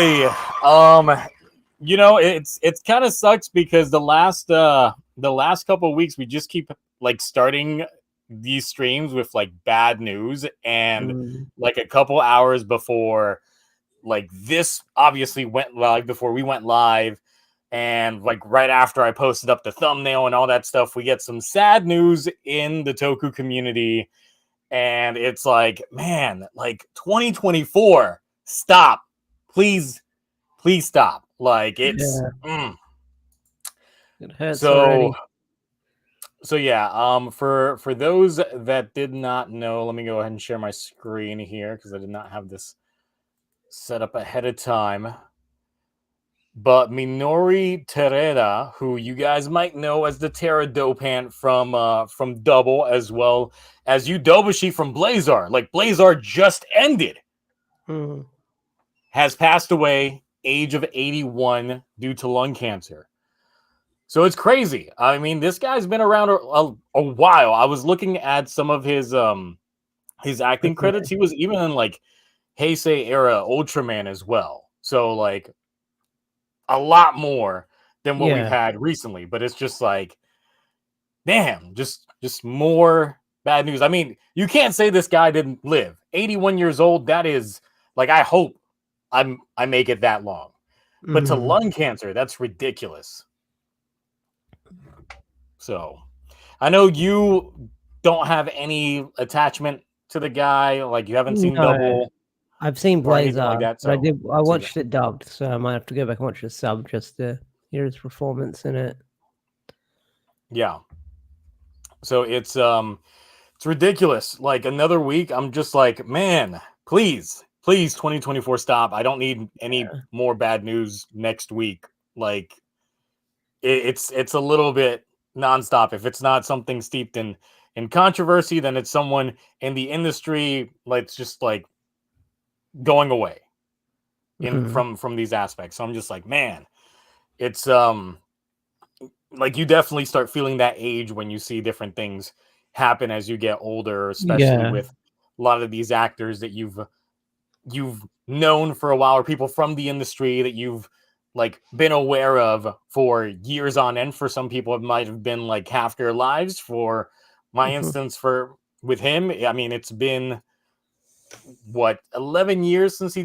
boy. It's kind of sucks because the last couple of weeks we just keep like starting these streams with like bad news, and like a couple hours before like this obviously went live, before we went live, and like right after I posted up the thumbnail and all that stuff, we get some sad news in the Toku community. And it's like, man, like 2024, stop. Please stop. Like it's It hurts already. So yeah, for those that did not know, let me go ahead and share my screen here because I did not have this set up ahead of time. But Minori Tereda, who you guys might know as the Terra Dopant from Double, as well as Udobushi from Blazar, like Blazar just ended, has passed away, age of 81, due to lung cancer. So it's crazy. I mean, this guy's been around a while. I was looking at some of his acting credits. He was even in like Heisei era Ultraman as well. So like a lot more than what we've had recently. But it's just like, damn, just more bad news. I mean, you can't say this guy didn't live. 81 years old. That is like, I hope I make it that long. But to lung cancer, that's ridiculous. So, I know you don't have any attachment to the guy. Like, you haven't seen Double. I've seen Blazar. Like that, so, I watched it dubbed, so I might have to go back and watch the sub just to hear his performance in it. Yeah. So it's ridiculous. Like another week, I'm just like, man, please, 2024 stop. I don't need any more bad news next week. Like, it's a little bit nonstop. If it's not something steeped in controversy, then it's someone in the industry like just like going away from these aspects. So I'm just like, man, it's like you definitely start feeling that age when you see different things happen as you get older, especially with a lot of these actors that you've known for a while, or people from the industry that you've like been aware of for years on end. For some people, it might have been like half their lives. For my instance, with him, I mean, it's been what 11 years since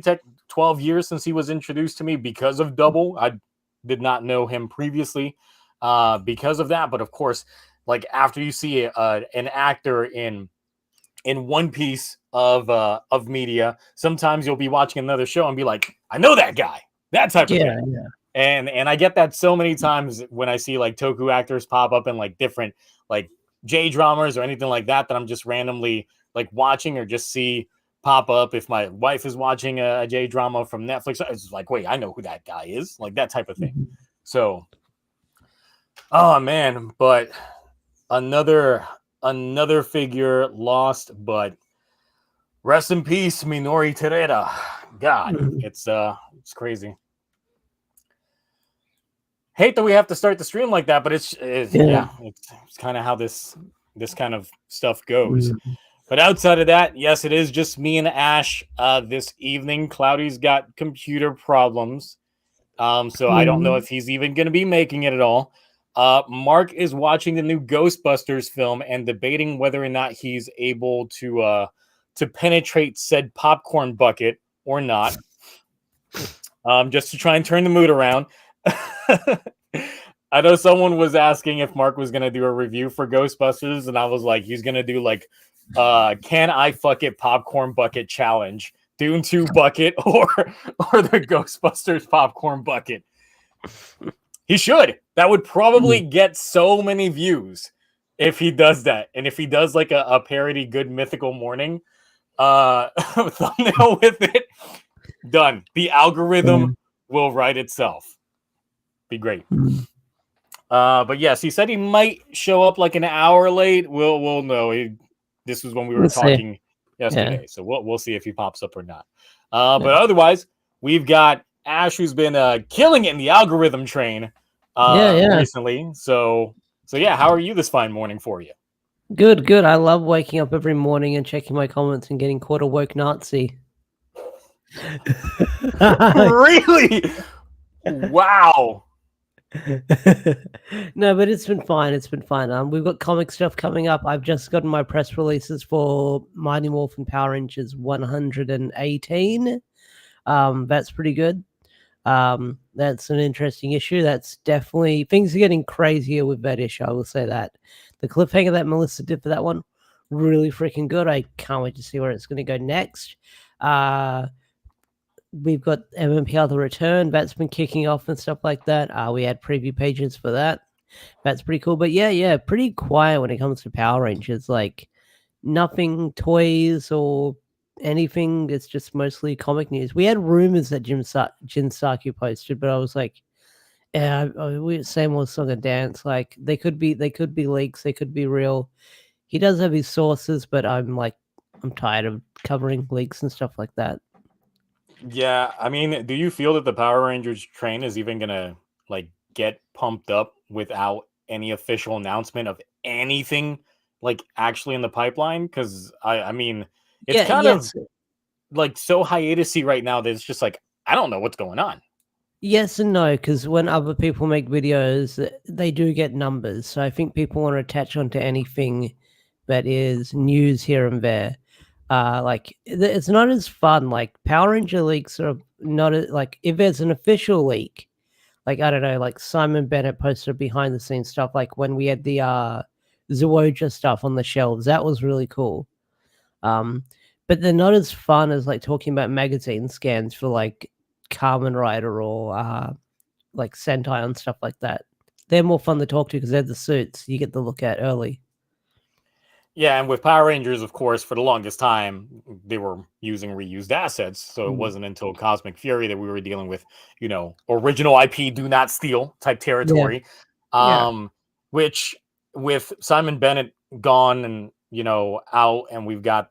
12 years since he was introduced to me because of Double. I did not know him previously because of that, but of course, like after you see an actor in one piece of media, sometimes you'll be watching another show and be like, I know that guy. That type of thing. Yeah. And I get that so many times when I see like Toku actors pop up in like different like J dramas or anything like that I'm just randomly like watching or just see pop up. If my wife is watching a J drama from Netflix, it's like, wait, I know who that guy is, like that type of thing. So, oh man, but another figure lost, but rest in peace, Minori Tereda. God, it's crazy. Hate that we have to start the stream like that, but it's kind of how this kind of stuff goes. But outside of that, yes, it is just me and Ash this evening. Cloudy's got computer problems, so I don't know if he's even going to be making it at all. Mark is watching the new Ghostbusters film and debating whether or not he's able to penetrate said popcorn bucket or not, just to try and turn the mood around. I know someone was asking if Mark was going to do a review for Ghostbusters, and I was like, he's going to do like, can I fuck it popcorn bucket challenge, Dune 2 bucket or the Ghostbusters popcorn bucket. He should. That would probably get so many views if he does that. And if he does like a parody Good Mythical Morning thumbnail with it, done. The algorithm will write itself. Be great. But yes, he said he might show up like an hour late. We'll know. This was when we were talking yesterday, so we'll see if he pops up or not. But otherwise, we've got Ash, who's been killing it in the algorithm train recently. So yeah, how are you this fine morning for you? Good. I love waking up every morning and checking my comments and getting called a woke Nazi. Really? Wow. No, but it's been fine. It's been fine. We've got comic stuff coming up. I've just gotten my press releases for Mighty Morphin Power Rangers 118. That's pretty good. That's an interesting issue. That's definitely things are getting crazier with that issue. I will say that the cliffhanger that Melissa did for that one, really freaking good. I can't wait to see where it's going to go next. We've got MMPR The Return. That's been kicking off and stuff like that. We had preview pages for that. That's pretty cool. But yeah, pretty quiet when it comes to Power Rangers. Like nothing toys or anything. It's just mostly comic news. We had rumors that Jin Saki posted, but I was like, yeah, we same old song and dance. Like they could be leaks, they could be real. He does have his sources, but I'm tired of covering leaks and stuff like that. Yeah, I mean, do you feel that the Power Rangers train is even gonna like get pumped up without any official announcement of anything like actually in the pipeline? Because I mean, it's kind of like so hiatusy right now that it's just like I don't know what's going on. Yes and no, because when other people make videos, they do get numbers. So I think people want to attach onto anything that is news here and there. Like it's not as fun. Like Power Ranger leaks are not like if there's an official leak, like I don't know, like Simon Bennett posted behind the scenes stuff, like when we had the Zoja stuff on the shelves. That was really cool. But they're not as fun as like talking about magazine scans for like Kamen Rider or like Sentai and stuff like that. They're more fun to talk to because they're the suits you get to look at early. Yeah, and with Power Rangers, of course, for the longest time, they were using reused assets. So it wasn't until Cosmic Fury that we were dealing with, you know, original IP, do not steal type territory. Yeah. Which with Simon Bennett gone and, you know, out, and we've got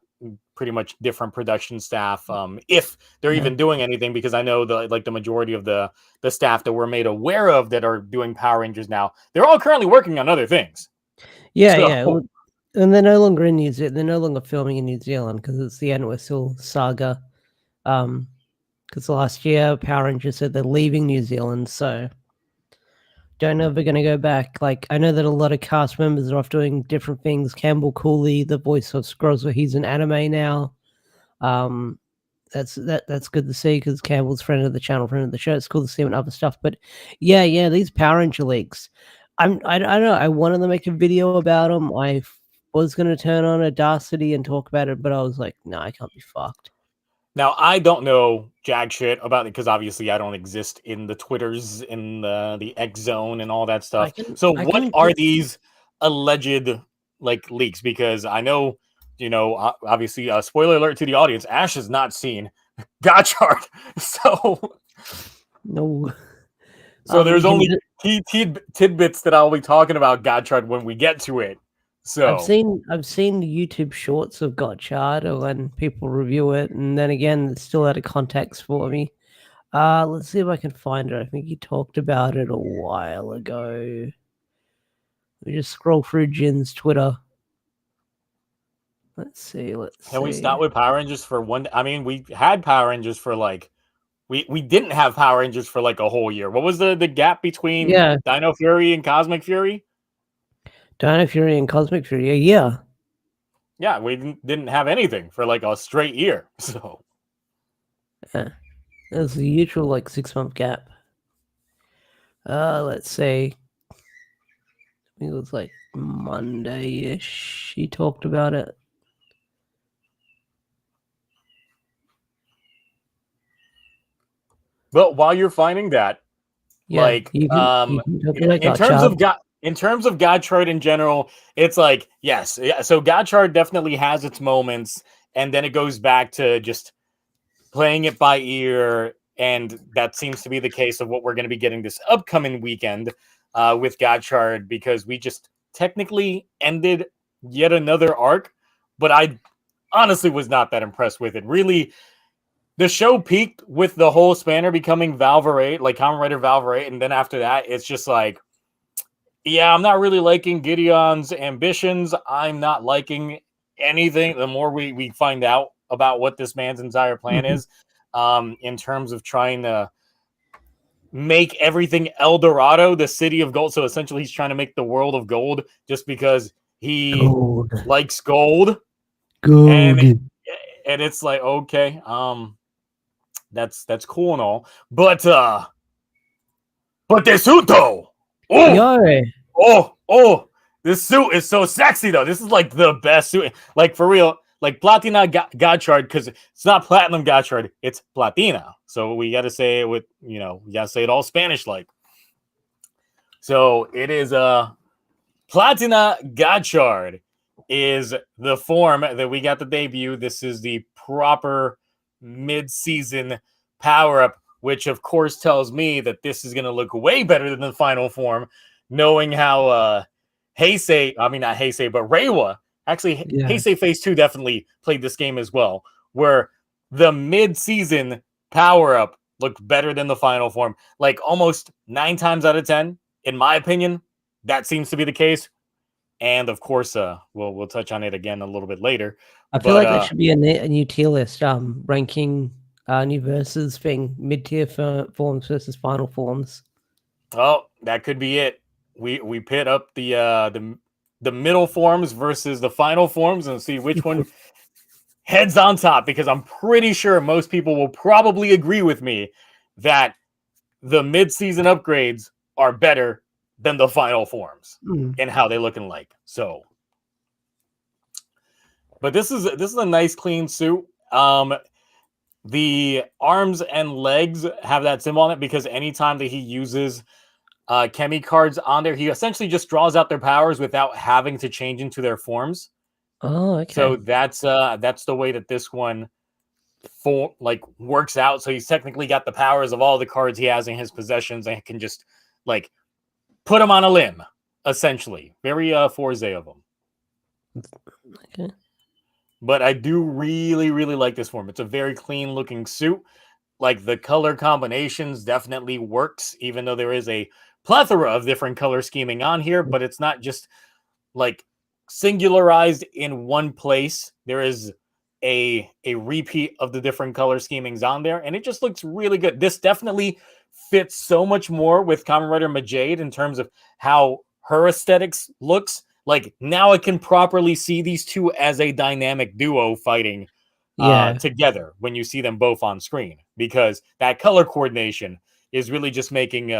pretty much different production staff, if they're even doing anything, because I know the majority of the staff that we're made aware of that are doing Power Rangers now, they're all currently working on other things. Yeah. And they're no longer in New Zealand. They're no longer filming in New Zealand because it's the Entwistle saga. Because last year Power Rangers said they're leaving New Zealand, so don't know if they're going to go back. Like I know that a lot of cast members are off doing different things. Campbell Cooley, the voice of Scrozza, he's in anime now. That's good to see because Campbell's friend of the channel, friend of the show. It's cool to see him and other stuff. But yeah, these Power Ranger leaks. I don't know. I wanted to make a video about them. I was going to turn on Audacity and talk about it, but I was like, no, I can't be fucked. Now, I don't know jack shit about it because obviously I don't exist in the Twitters, in the X zone and all that stuff. So what are these alleged like leaks? Because I know, you know, obviously, spoiler alert to the audience, Ash has not seen Gotchard. So no. So there's only tidbits that I'll be talking about Gotchard when we get to it. So I've seen YouTube shorts of Gotchard when people review it, and then again, it's still out of context for me. Let's see if I can find it. I think he talked about it a while ago. We just scroll through Jin's Twitter. Let's see. Can we start with Power Rangers for one? I mean, we had Power Rangers for like we didn't have Power Rangers for like a whole year. What was the gap between Dino Fury and Cosmic Fury? Dino Fury and Cosmic Fury, yeah. Yeah, we didn't have anything for like a straight year. So yeah, there's a usual like 6-month gap. Let's say I think it was like Monday-ish. He talked about it. Well, while you're finding that, like you can in terms of Gotchard in general, it's like yes, yeah. So Gotchard definitely has its moments, and then it goes back to just playing it by ear, and that seems to be the case of what we're going to be getting this upcoming weekend with Gotchard, because we just technically ended yet another arc, but I honestly was not that impressed with it. Really, the show peaked with the whole Spanner becoming Valverate, like Kamen Rider Valverate, and then after that, it's just like, yeah, I'm not really liking Gideon's ambitions. I'm not liking anything. The more we find out about what this man's entire plan is, in terms of trying to make everything El Dorado, the city of gold. So essentially he's trying to make the world of gold just because he Gold. likes gold. Gold. And it's like, okay, that's cool and all. But the suit though. Oh, this suit is so sexy though. This is like the best suit. Like for real. Like Platina Gotchard, because it's not Platinum Gotchard, it's Platina. So we got to say it with, we got to say it all Spanish like. So it is Platina Gotchard is the form that we got to debut. This is the proper mid-season power-up, which of course tells me that this is going to look way better than the final form, knowing how Reiwa. Actually, Heisei Phase 2 definitely played this game as well, where the mid-season power-up looked better than the final form. Like almost 9 times out of 10, in my opinion, that seems to be the case. And of course, we'll touch on it again a little bit later. I feel like that should be a new tier list, ranking new versus thing, mid-tier forms versus final forms. Oh, that could be it. We pit up the middle forms versus the final forms and see which one heads on top, because I'm pretty sure most people will probably agree with me that the mid-season upgrades are better than the final forms and how they looking like. So, but this is a nice clean suit. The arms and legs have that symbol on it because anytime that he uses Chemi cards on there, he essentially just draws out their powers without having to change into their forms. Oh, okay. So that's the way that this one works out. So he's technically got the powers of all the cards he has in his possessions and can just like put them on a limb, essentially. Very Forze of them. Okay. But I do really, really like this form. It's a very clean looking suit. Like the color combinations definitely works, even though there is a plethora of different color scheming on here, but it's not just like singularized in one place. There is a repeat of the different color schemings on there, and it just looks really good. This definitely fits so much more with Kamen Rider Majade in terms of how her aesthetics looks. Like now I can properly see these two as a dynamic duo fighting together when you see them both on screen, because that color coordination is really just making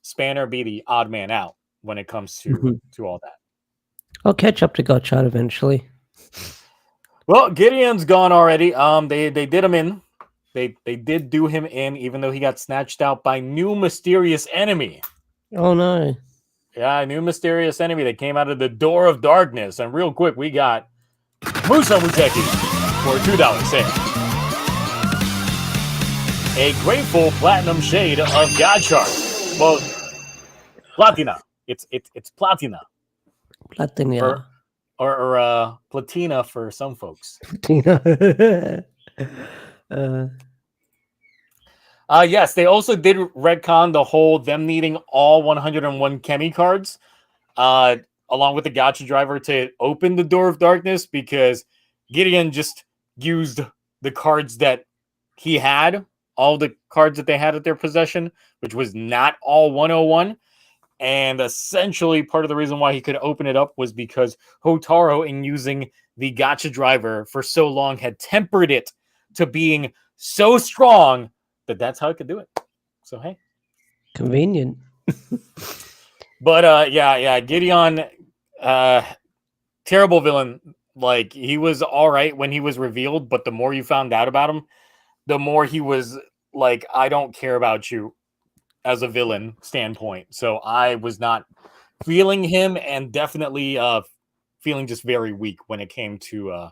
Spanner be the odd man out when it comes to all that. I'll catch up to Gotchard eventually. Well, Gideon's gone already. They did him in. They did do him in, even though he got snatched out by new mysterious enemy. Oh no. Yeah, a new mysterious enemy that came out of the Door of Darkness. And real quick, we got Musa Muteki for a $2 sale. A grateful platinum shade of Gotchard. Well, Platina. It's Platina. Platina. Or Platina for some folks. Platina. Yes, they also did retcon the whole them needing all 101 Chemi cards, along with the Gotcha driver to open the Door of Darkness, because Gideon just used the cards that he had, all the cards that they had at their possession, which was not all 101. And essentially part of the reason why he could open it up was because Hotaro, in using the Gotcha driver for so long, had tempered it to being so strong that's how it could do it. So hey, convenient. But yeah, Gideon, terrible villain. Like, he was all right when he was revealed, but the more you found out about him, the more he was like, I don't care about you as a villain standpoint. So I was not feeling him, and definitely feeling just very weak when it came to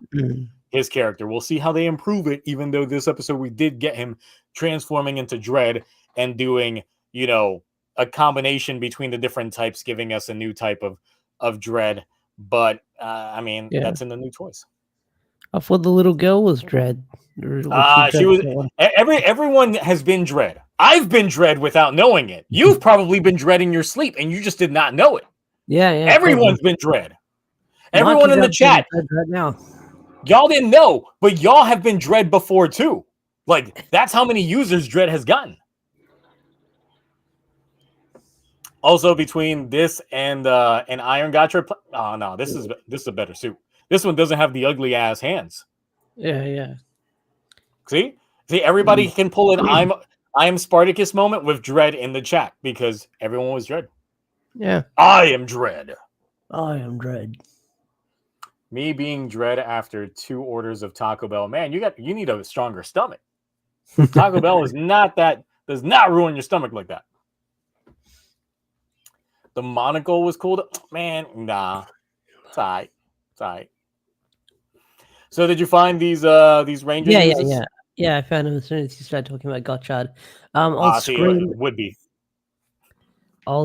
his character. We'll see how they improve it, even though this episode we did get him transforming into Dread and doing, a combination between the different types, giving us a new type of Dread. But I mean, that's in the new toys. I thought the little girl was Dread. She was. Everyone has been Dread. I've been Dread without knowing it. You've probably been Dread in your sleep, and you just did not know it. Yeah. Everyone's been Dread. Everyone Mark in the chat right now. Y'all didn't know, but y'all have been Dread before too. Like, that's how many users Dread has gotten. Also, between this and Iron Gotchard, oh no, this is a better suit. This one doesn't have the ugly ass hands. Yeah. See, everybody can pull an I am Spartacus moment with Dread in the chat because everyone was Dread. Yeah. I am Dread. I am Dread. Me being Dread after 2 orders of Taco Bell. Man, you need a stronger stomach. Taco Bell is not that, does not ruin your stomach like that. The monocle was cool. Man, nah. It's all right. So did you find these Ranger uses? Yeah, I found them as soon as you started talking about Gotchard. I'll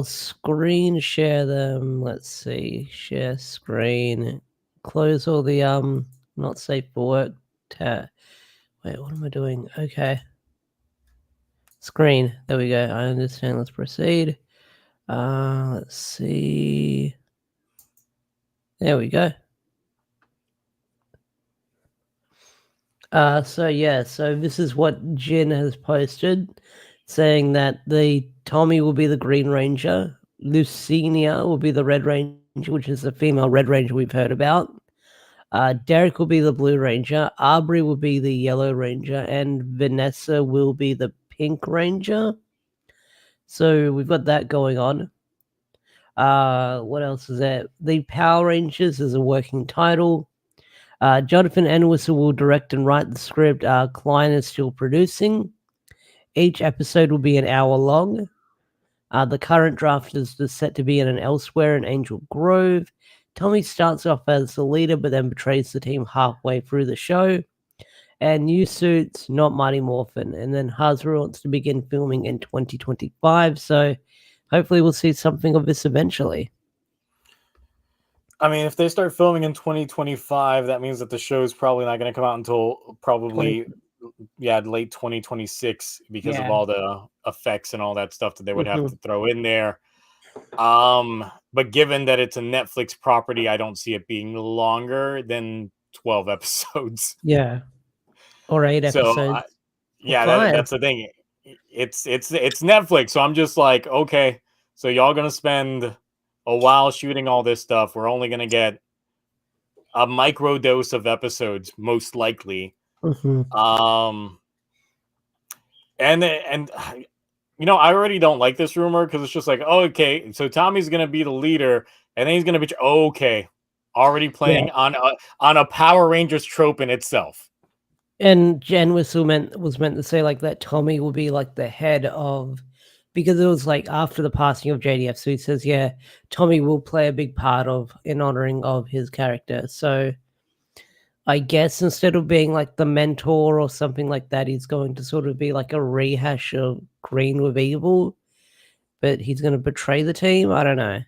screen share them. Let's see. Share screen. Close all the not safe for work tab. Wait, what am I doing? Okay. Screen. There we go. I understand. Let's proceed. Let's see. There we go. So this is what Jin has posted, saying that the Tommy will be the Green Ranger, Lucinia will be the Red Ranger, which is the female Red Ranger we've heard about. Derek will be the Blue Ranger, Aubrey will be the Yellow Ranger, and Vanessa will be the Pink Ranger. So we've got that going on. What else is there? The Power Rangers is a working title. Jonathan Entwistle will direct and write the script. Klein is still producing. Each episode will be an hour long. The current draft is set to be in an Elsewhere in Angel Grove. Tommy starts off as the leader, but then betrays the team halfway through the show. And new suits, not Mighty Morphin. And then Hasbro wants to begin filming in 2025. So hopefully we'll see something of this eventually. I mean, if they start filming in 2025, that means that the show is probably not going to come out until probably late 2026 because of all the effects and all that stuff that they would have to throw in there. But given that it's a Netflix property, I don't see it being longer than 12 episodes. Yeah. Or 8 episodes. That's the thing. It's Netflix, so I'm just like, okay, so y'all going to spend a while shooting all this stuff. We're only going to get a micro dose of episodes, most likely. And you know, I already don't like this rumor because it's just like, oh, okay, so Tommy's going to be the leader, and then he's going to be already playing on a Power Rangers trope in itself. And Jen was meant to say like that Tommy will be like the head of, because it was like after the passing of JDF, so he says, yeah, Tommy will play a big part in honoring of his character. So I guess instead of being like the mentor or something like that, he's going to sort of be like a rehash of Green with Evil, but he's going to betray the team. I don't know.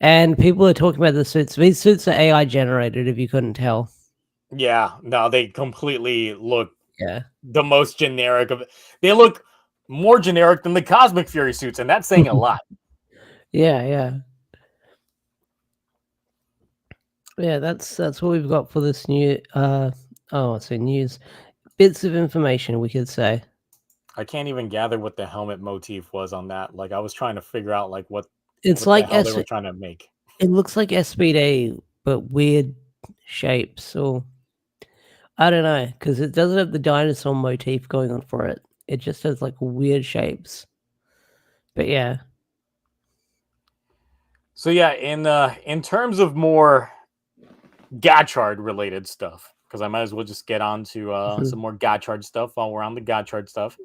And people are talking about the suits. These suits are AI generated, if you couldn't tell. Yeah, no, they completely look the most generic of it. They look more generic than the Cosmic Fury suits, and that's saying a lot. Yeah, that's what we've got for this new news. Bits of information, we could say. I can't even gather what the helmet motif was on that. Like, I was trying to figure out like what they were trying to make. It looks like SPD, but weird shapes, or I don't know, because it doesn't have the dinosaur motif going on for it. It just has like weird shapes. But yeah. So yeah, in terms of more Gotchard related stuff, because I might as well just get on to some more Gotchard stuff while we're on the Gotchard stuff.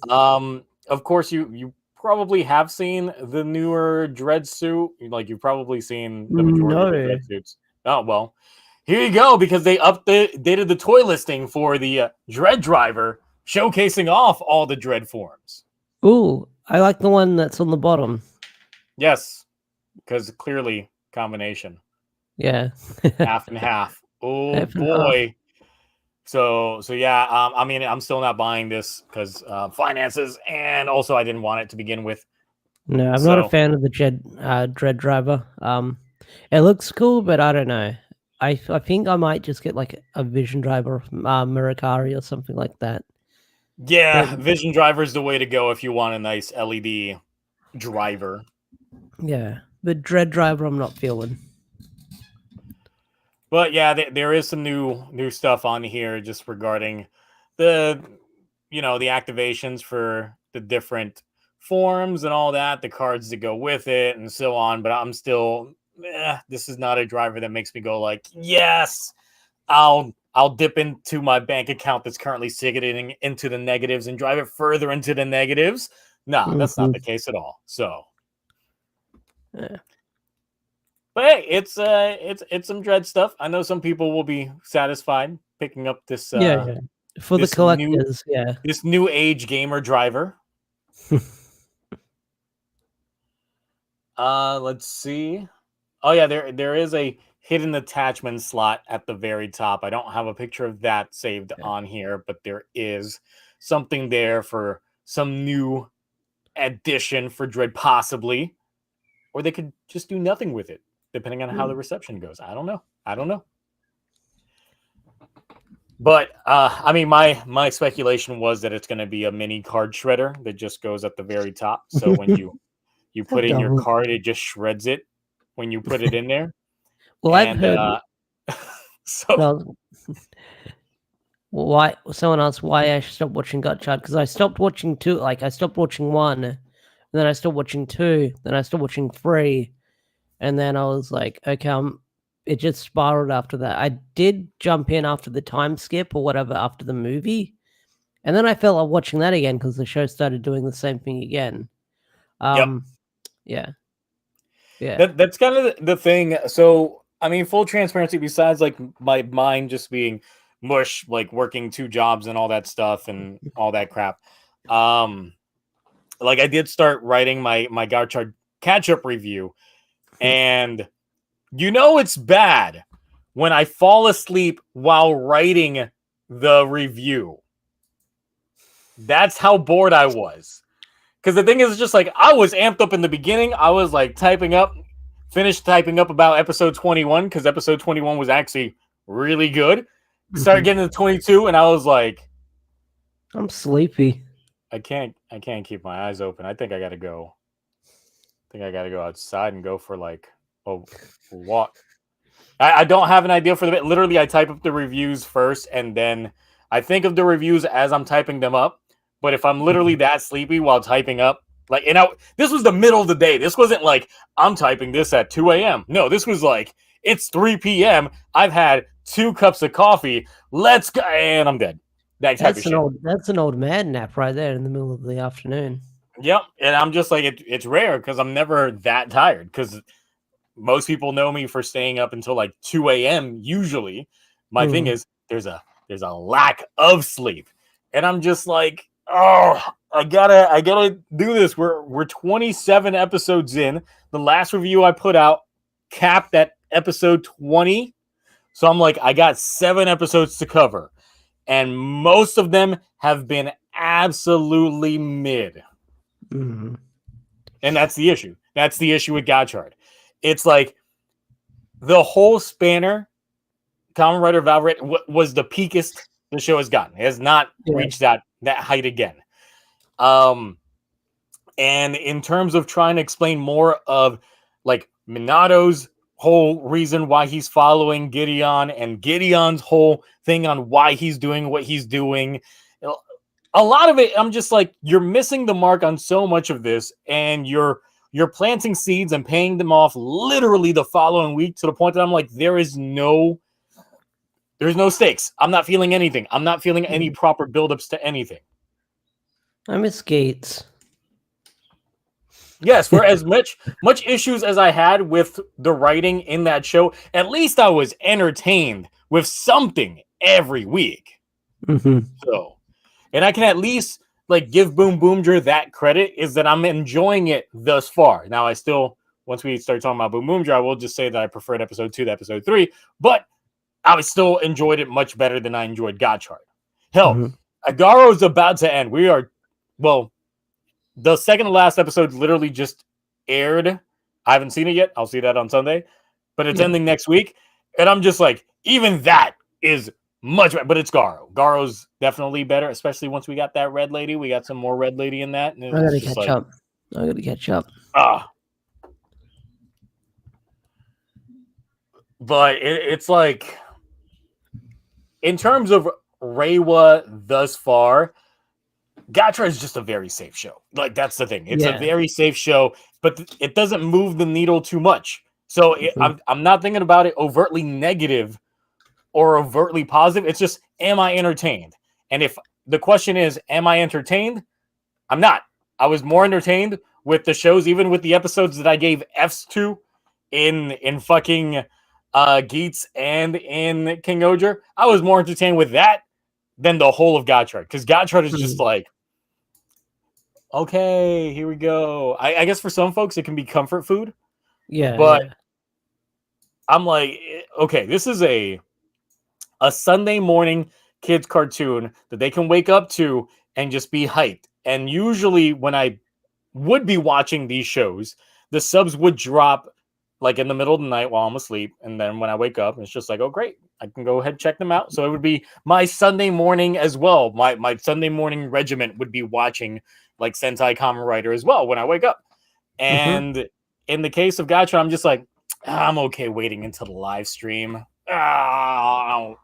Of course, you probably have seen the newer Dread suit. Like, you've probably seen the majority of the Dread suits. Oh, well, here you go, because they updated the toy listing for the Dread Driver, showcasing off all the Dread forms. Ooh, I like the one that's on the bottom. Yes, because clearly combination. Yeah. Half and half. Oh, boy. So yeah, I mean, I'm still not buying this because finances, and also I didn't want it to begin with. No, I'm not a fan of the Dread Driver. It looks cool, but I don't know. I think I might just get like a Vision Driver, Murakari or something like that. Yeah, But Vision Driver is the way to go if you want a nice LED driver. yeah, but Dread Driver I'm not feeling. But yeah, there is some new stuff on here just regarding the the activations for the different forms and all that, the cards that go with it, and so on. But I'm still, this is not a driver that makes me go like, yes, I'll dip into my bank account that's currently sitting into the negatives and drive it further into the negatives. Nah, that's not the case at all. So, Yeah. but hey, it's some dread stuff. I know some people will be satisfied picking up this Yeah. For the this new collectors, yeah. this new age gamer driver. Let's see. Oh yeah, there is a hidden attachment slot at the very top. I don't have a picture of that saved on here, but there is something there for some new addition for Dread, possibly. Or they could just do nothing with it, depending on how the reception goes. I don't know. But I mean, my speculation was that it's going to be a mini card shredder that just goes at the very top. So when you put in your card, it just shreds it when you put it in there. Well, I've heard. So why someone asked why I stopped watching Gotchard, because I stopped watching two. Like I stopped watching one, and then I stopped watching two, then I stopped watching three, and then I was like, okay, it just spiraled after that. I did jump in after the time skip or whatever after the movie, and then I felt like watching that again because the show started doing the same thing again. Yeah. That's kind of the thing. So I mean, full transparency. Besides, like my mind just being mush, like working 2 jobs and all that stuff and all that crap. Like I did start writing my Gotchard catch-up review, and it's bad when I fall asleep while writing the review. That's how bored I was. Because the thing is, just like I was amped up in the beginning. I was like finished typing up about episode 21, because episode 21 was actually really good. Started getting to 22, and I was like, I'm sleepy. I can't keep my eyes open. I think I gotta go. Outside and go for like a walk. I don't have an idea for the bit. Literally, I type up the reviews first, and then I think of the reviews as I'm typing them up. But if I'm literally that sleepy while typing up, like, this was the middle of the day. This wasn't like I'm typing this at 2 a.m. No, this was like it's 3 p.m. I've had 2 cups of coffee. Let's go, and I'm dead. That's an old man nap right there in the middle of the afternoon. Yep, and I'm just like it's rare because I'm never that tired, because most people know me for staying up until like 2 a.m. usually. My thing is there's a lack of sleep, and I'm just like, oh, I gotta do this. We're 27 episodes in. The last review I put out capped at episode 20, so I'm like, I got 7 episodes to cover, and most of them have been absolutely mid. And that's the issue. That's the issue with Gotchard. It's like the whole spanner, Kamen Rider Valorant was the peakest the show has gotten. It has not reached that height again. And in terms of trying to explain more of like Minato's whole reason why he's following Gideon, and Gideon's whole thing on why he's doing what he's doing, a lot of it, I'm just like, you're missing the mark on so much of this, and you're planting seeds and paying them off literally the following week, to the point that I'm like, there's no stakes. I'm not feeling anything. I'm not feeling any proper buildups to anything. I miss Gates. Yes, for as much issues as I had with the writing in that show, at least I was entertained with something every week. So, and I can at least like give Boomboomger that credit, is that I'm enjoying it thus far. Now, I still, once we start talking about Boomboomger, I will just say that I preferred episode 2 to episode 3, but I still enjoyed it much better than I enjoyed Gotchard. Hell, Agaro is about to end. The second to last episode literally just aired. I haven't seen it yet. I'll see that on Sunday, but it's ending next week. And I'm just like, even that is much better, but it's Garo. Garo's definitely better, especially once we got that red lady. We got some more red lady in that. And I it's gotta just catch like, up. I gotta catch up. But it's like, in terms of Reiwa thus far, Gotchard is just a very safe show. Like, that's the thing. It's a very safe show, but it doesn't move the needle too much. So I'm not thinking about it overtly negative or overtly positive. It's just, am I entertained? And if the question is, am I entertained? I'm not. I was more entertained with the shows, even with the episodes that I gave Fs to in fucking Geats and in King-Ohger. I was more entertained with that than the whole of Gotchard, because Gotchard is just like, okay, here we go. I guess for some folks it can be comfort food. But I'm like, okay, this is a Sunday morning kids cartoon that they can wake up to and just be hyped. And usually when I would be watching these shows, the subs would drop like in the middle of the night while I'm asleep. And then when I wake up, it's just like, oh, great, I can go ahead and check them out. So it would be my Sunday morning as well. My Sunday morning regiment would be watching like Sentai Kamen Rider as well when I wake up. And in the case of Gacha, I'm just like, I'm okay waiting until the live stream. I'm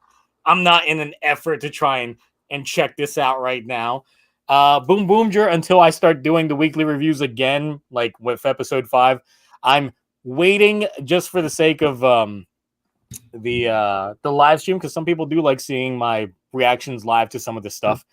not in an effort to try and check this out right now. Boomboomger, until I start doing the weekly reviews again, like with episode 5, I'm waiting just for the sake of the live stream, because some people do like seeing my reactions live to some of the stuff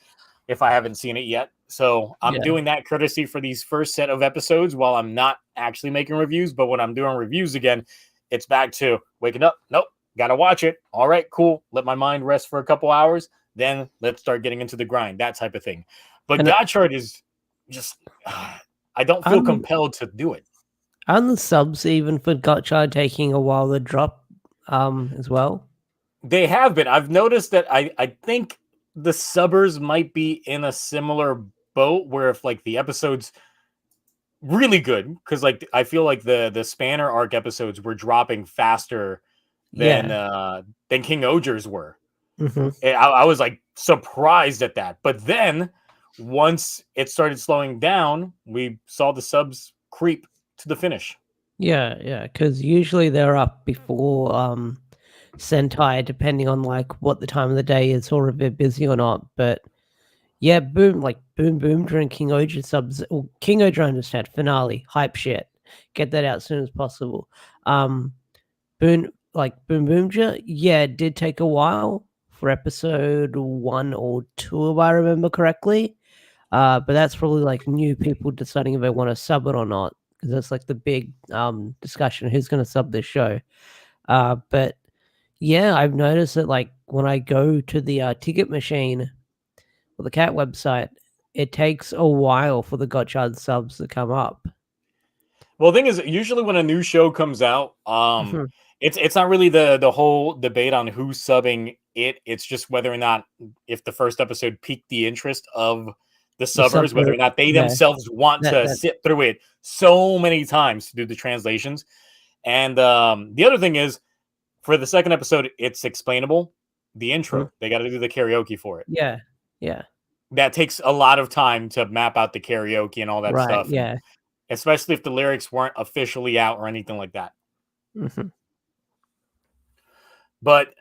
if I haven't seen it yet. So I'm doing that courtesy for these first set of episodes while I'm not actually making reviews. But when I'm doing reviews again, it's back to waking up. Nope, gotta watch it. All right, cool. Let my mind rest for a couple hours. Then let's start getting into the grind, that type of thing. But Gotchard is just, I don't feel compelled to do it. Aren't the subs even for Gotchard taking a while to drop as well? They have been. I've noticed that I think the subbers might be in a similar boat where if like the episode's really good, because like I feel like the Spanner arc episodes were dropping faster than King-Ohger's were. I was like surprised at that. But then once it started slowing down, we saw the subs creep to the finish. Yeah, because usually they're up before Sentai, depending on like what the time of the day is or if they're busy or not. But yeah, Boomboomger and King-Ohger subs. Well, King-Ohger, I understand, finale, hype shit. Get that out as soon as possible. Boomboomger, yeah, it did take a while for episode 1 or 2, if I remember correctly. But that's probably like new people deciding if they want to sub it or not, because that's like the big discussion, who's going to sub this show. But yeah, I've noticed that like when I go to the ticket machine or the cat website, it takes a while for the Gotchard subs to come up. Well, the thing is, usually when a new show comes out, it's not really the whole debate on who's subbing it. It's just whether or not, if the first episode piqued the interest of the subbers, whether or not they themselves want to sit through it so many times to do the translations. And the other thing is, for the second episode, it's explainable. The intro, they got to do the karaoke for it. Yeah. That takes a lot of time to map out the karaoke and all that stuff. Yeah. Especially if the lyrics weren't officially out or anything like that. But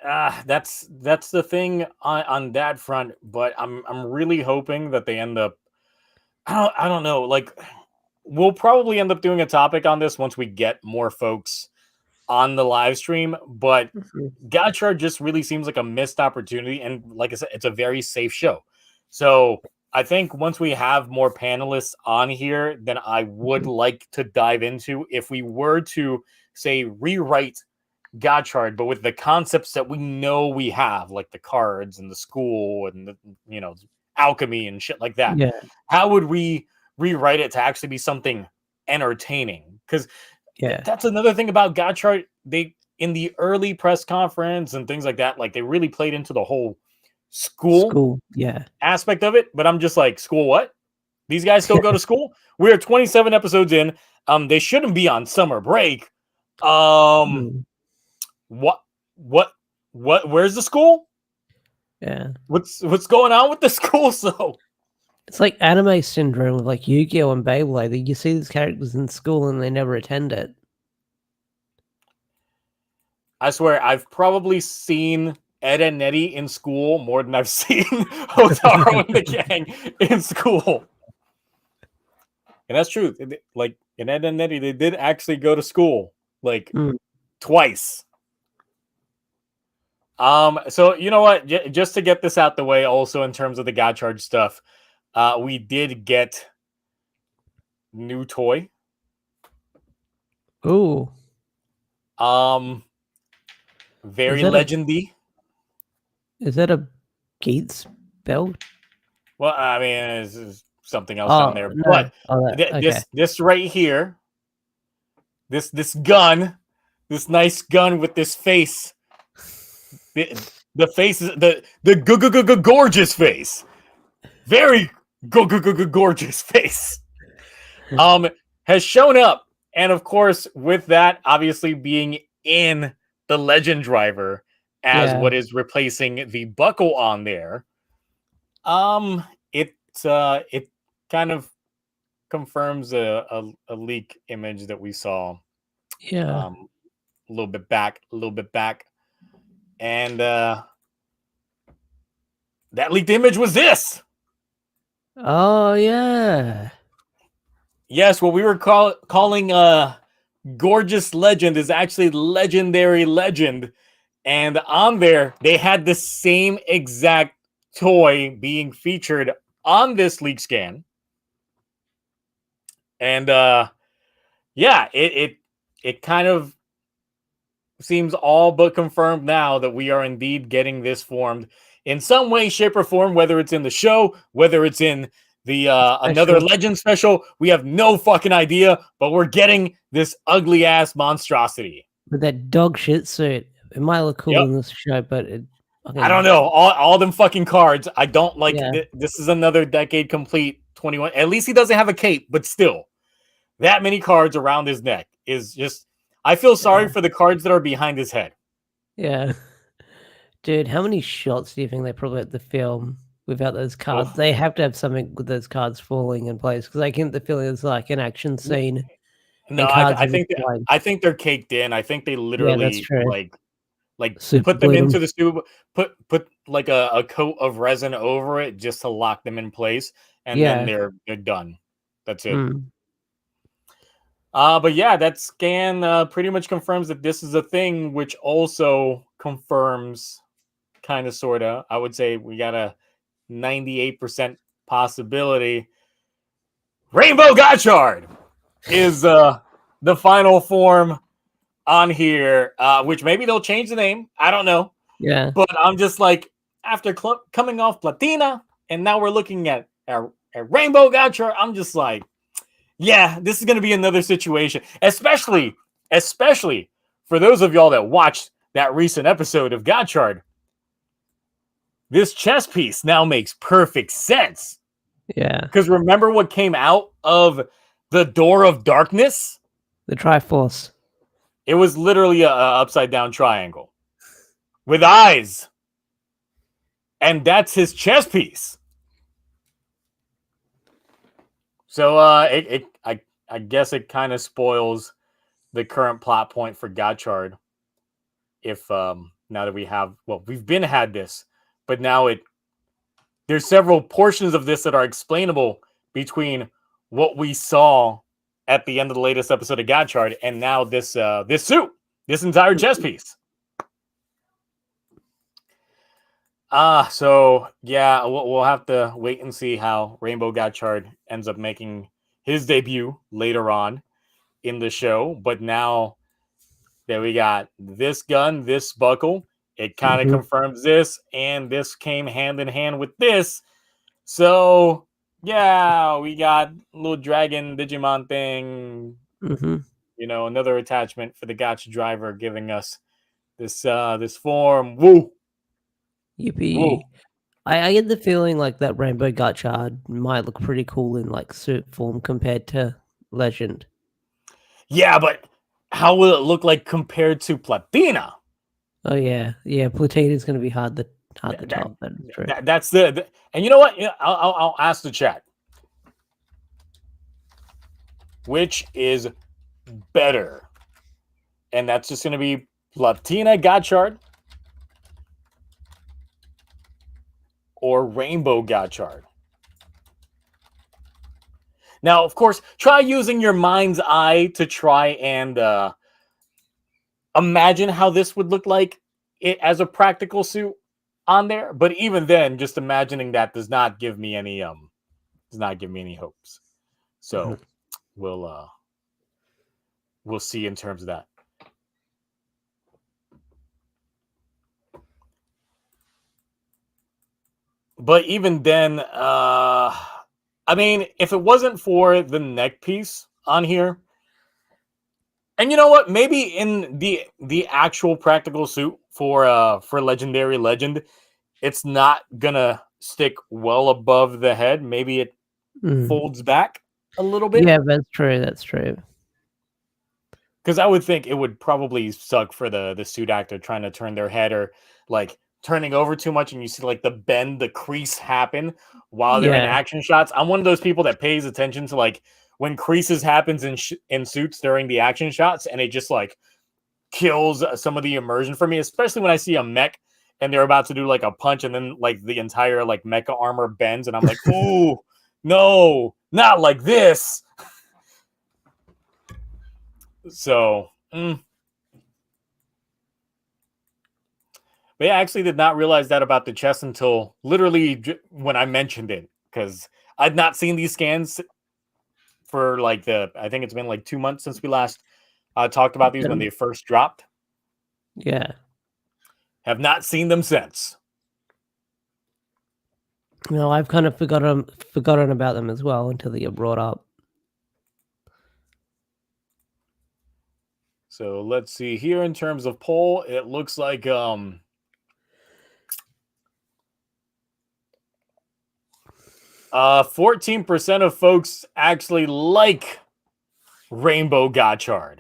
that's the thing on that front. But I'm really hoping that they end up. I don't know. Like, we'll probably end up doing a topic on this once we get more folks on the live stream. But Gotchard just really seems like a missed opportunity, and like I said, it's a very safe show. So I think once we have more panelists on here, then I would like to dive into, if we were to say rewrite Gotchard, but with the concepts that we know we have, like the cards and the school and the, alchemy and shit like that. Yeah. How would we rewrite it to actually be something entertaining? Because that's another thing about Gotchard. They, in the early press conference and things like that, like they really played into the whole school aspect of it. But I'm just like, school what? These guys still go to school? We're 27 episodes in. They shouldn't be on summer break. What what where's the school? Yeah. What's going on with the school? So It's like anime syndrome with like Yu-Gi-Oh and Beyblade. You see these characters in school and they never attend it. I swear I've probably seen Ed and Nettie in school more than I've seen Hotaro and the gang in school. And that's true. Like in Ed and Nettie, they did actually go to school like twice. So you know what? Just to get this out the way, also in terms of the Gotchard stuff, we did get new toy. Ooh. Very legendy. Is that a Gates belt? Well, I mean, there's something else down there, no. but Okay. this right here, this gun, this nice gun with this face, the face is the gorgeous face, very gorgeous face, has shown up, and of course, with that, obviously being in the Legend Driver as what is replacing the buckle on there, it kind of confirms a leak image that we saw. Yeah. A little bit back, and that leaked image was this. Oh yeah. Yes, what we were calling gorgeous legend is actually legendary legend, and on there they had the same exact toy being featured on this leak scan, and yeah, it kind of seems all but confirmed now that we are indeed getting this formed in some way, shape, or form, whether it's in the show, whether it's in the another Legend special. We have no fucking idea, but we're getting this ugly ass monstrosity with that dog shit suit. It might look cool in this show, but I don't know. All them fucking cards. I don't like. This is another decade complete 21. At least he doesn't have a cape, but still, that many cards around his neck is just. I feel sorry for the cards that are behind his head. Yeah. Dude, how many shots do you think they probably have to film without those cards? They have to have something with those cards falling in place because I get the feeling it's like an action scene. No, I think they're caked in. I think they literally like put them into the soup, put like a coat of resin over it just to lock them in place, and then they're done. That's it. But yeah, that scan pretty much confirms that this is a thing, which also confirms, kind of, sort of, I would say we got a 98% possibility. Rainbow Gotchard is the final form on here, which maybe they'll change the name. I don't know. Yeah. But I'm just like, after coming off Platina, and now we're looking at Rainbow Gotchard, I'm just like, yeah, this is going to be another situation, especially for those of y'all that watched that recent episode of Gotchard. This chess piece now makes perfect sense. Yeah. Because remember what came out of the Door of Darkness? The Triforce. It was literally a upside down triangle with eyes. And that's his chess piece. So I guess it kind of spoils the current plot point for Gotchard. If now that we've had this, but now there's several portions of this that are explainable between what we saw at the end of the latest episode of Gotchard and now this suit, this entire chess piece. So yeah, we'll have to wait and see how Rainbow Gotchard ends up making his debut later on in the show. But now that we got this gun, this buckle, it kind of confirms this, and this came hand in hand with this. So yeah, we got a little dragon Digimon thing. You know, another attachment for the Gotcha driver, giving us this form. Woo! Yippee! Woo. I get the feeling like that Rainbow Gotchard might look pretty cool in like suit form compared to Legend. Yeah, but how will it look like compared to Platina? Oh yeah, Platina is going to be hard to top. That's true. That's and you know what? Yeah, I'll ask the chat. Which is better? And that's just going to be Platina Gotchard or Rainbow Gotchard. Now, of course, try using your mind's eye to try and imagine how this would look like it as a practical suit on there. But even then, just imagining that does not give me any hopes. So we'll see in terms of that. But even then, I mean, if it wasn't for the neck piece on here, and you know what, maybe in the actual practical suit for Legendary Legend, it's not gonna stick well above the head. Maybe it folds back a little bit. Yeah, that's true. That's true. Because I would think it would probably suck for the suit actor trying to turn their head or like turning over too much, and you see like the crease happen while they're in action shots. I'm one of those people that pays attention to like when creases happens in suits during the action shots, and it just like kills some of the immersion for me, especially when I see a mech and they're about to do like a punch and then like the entire like mecha armor bends and I'm like, ooh, no, not like this. So, but yeah, I actually did not realize that about the chest until literally when I mentioned it, because I'd not seen these scans for like I think it's been like 2 months since we last talked about these when they first dropped. Yeah. Have not seen them since. No, I've kind of forgotten about them as well until they get brought up. So let's see here in terms of poll. It looks like 14% of folks actually like Rainbow Gotchard.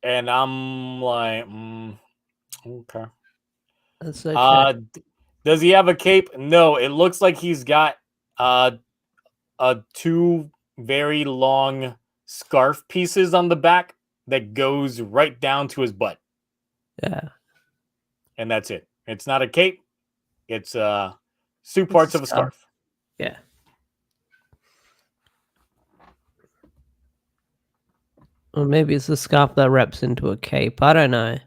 And I'm like, okay. That's okay. Does he have a cape? No, it looks like he's got 2 very long scarf pieces on the back that goes right down to his butt. Yeah. And that's it. It's not a cape. It's 2 parts of a scarf. Yeah. Or maybe it's the scarf that wraps into a cape. I don't know.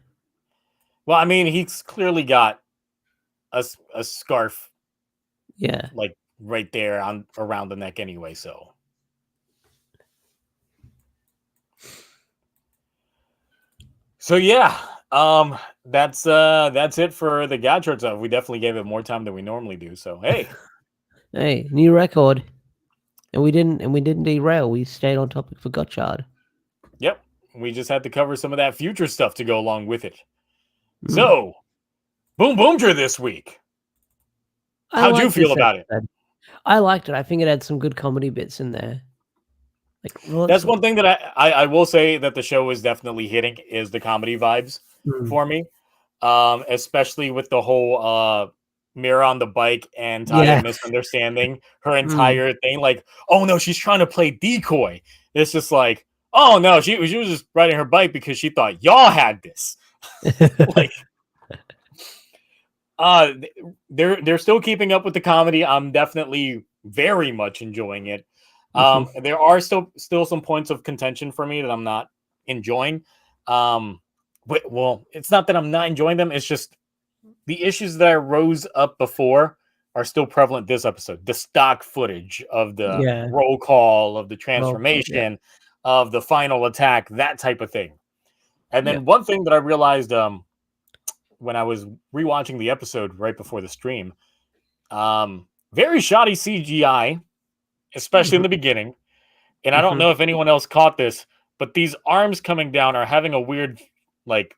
Well, I mean, he's clearly got a scarf. Yeah. Like right there around the neck anyway, so. So yeah, that's it for the Gotchard stuff. We definitely gave it more time than we normally do. So hey, hey, new record, and we didn't derail. We stayed on topic for Gotchard. Yep, we just had to cover some of that future stuff to go along with it. So, Boomboomger this week. How'd you feel about it? I liked it. I think it had some good comedy bits in there. That's one thing that I will say that the show is definitely hitting is the comedy vibes for me, especially with the whole Mirror on the bike and Taya misunderstanding her entire thing. Like, oh no, she's trying to play decoy. It's just like, oh no, she was just riding her bike because she thought y'all had this. Like, they're still keeping up with the comedy. I'm definitely very much enjoying it. There are still some points of contention for me that I'm not enjoying. But, well, it's not that I'm not enjoying them. It's just the issues that I rose up before are still prevalent this episode. The stock footage of the roll call, of the transformation, of the final attack, that type of thing. And then one thing that I realized when I was rewatching the episode right before the stream, very shoddy CGI, especially in the beginning. And I don't know if anyone else caught this, but these arms coming down are having a weird, like,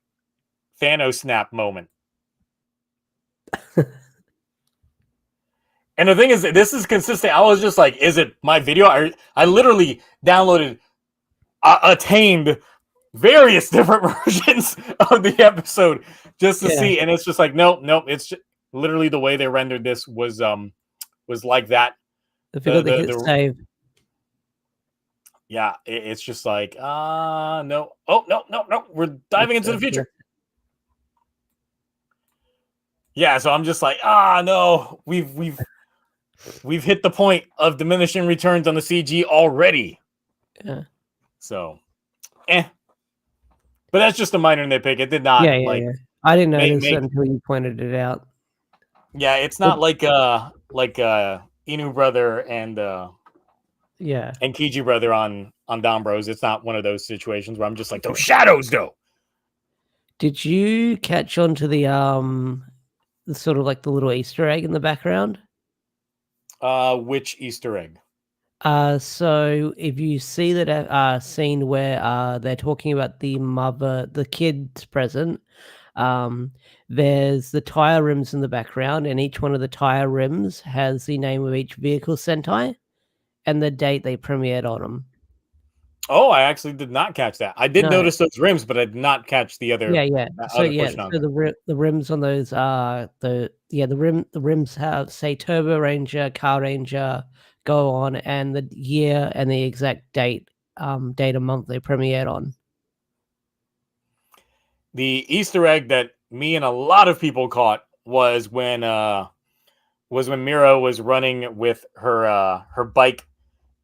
Thanos snap moment. And the thing is, this is consistent. I was just like, is it my video? I literally downloaded, attained various different versions of the episode just to Yeah. see, and it's just like nope, it's just, literally the way they rendered this was like that. I forgot to hit The save. yeah, it's just like no, oh no, we're diving into the future. Yeah, so I'm just like no, we've hit the point of diminishing returns on the CG already. Yeah. So, but that's just a minor nitpick. It did not Yeah. I didn't notice make it until you pointed it out. Yeah, it's not like Inu brother and Kiji brother on Dom Bros. It's not one of those situations where I'm just like those shadows though. Did you catch on to the sort of like the little Easter egg in the background? Which Easter egg? So if you see that scene where they're talking about the kid's present, there's the tire rims in the background, and each one of the tire rims has the name of each vehicle Sentai and the date they premiered on them. Oh, I actually did not catch that. I did notice those rims, but I did not catch the other. Yeah. So the rims on those the rims have say Turbo Ranger, Car Ranger, Go On, and the year and the exact date and month they premiered on. The Easter egg that me and a lot of people caught was when Miro was running with her bike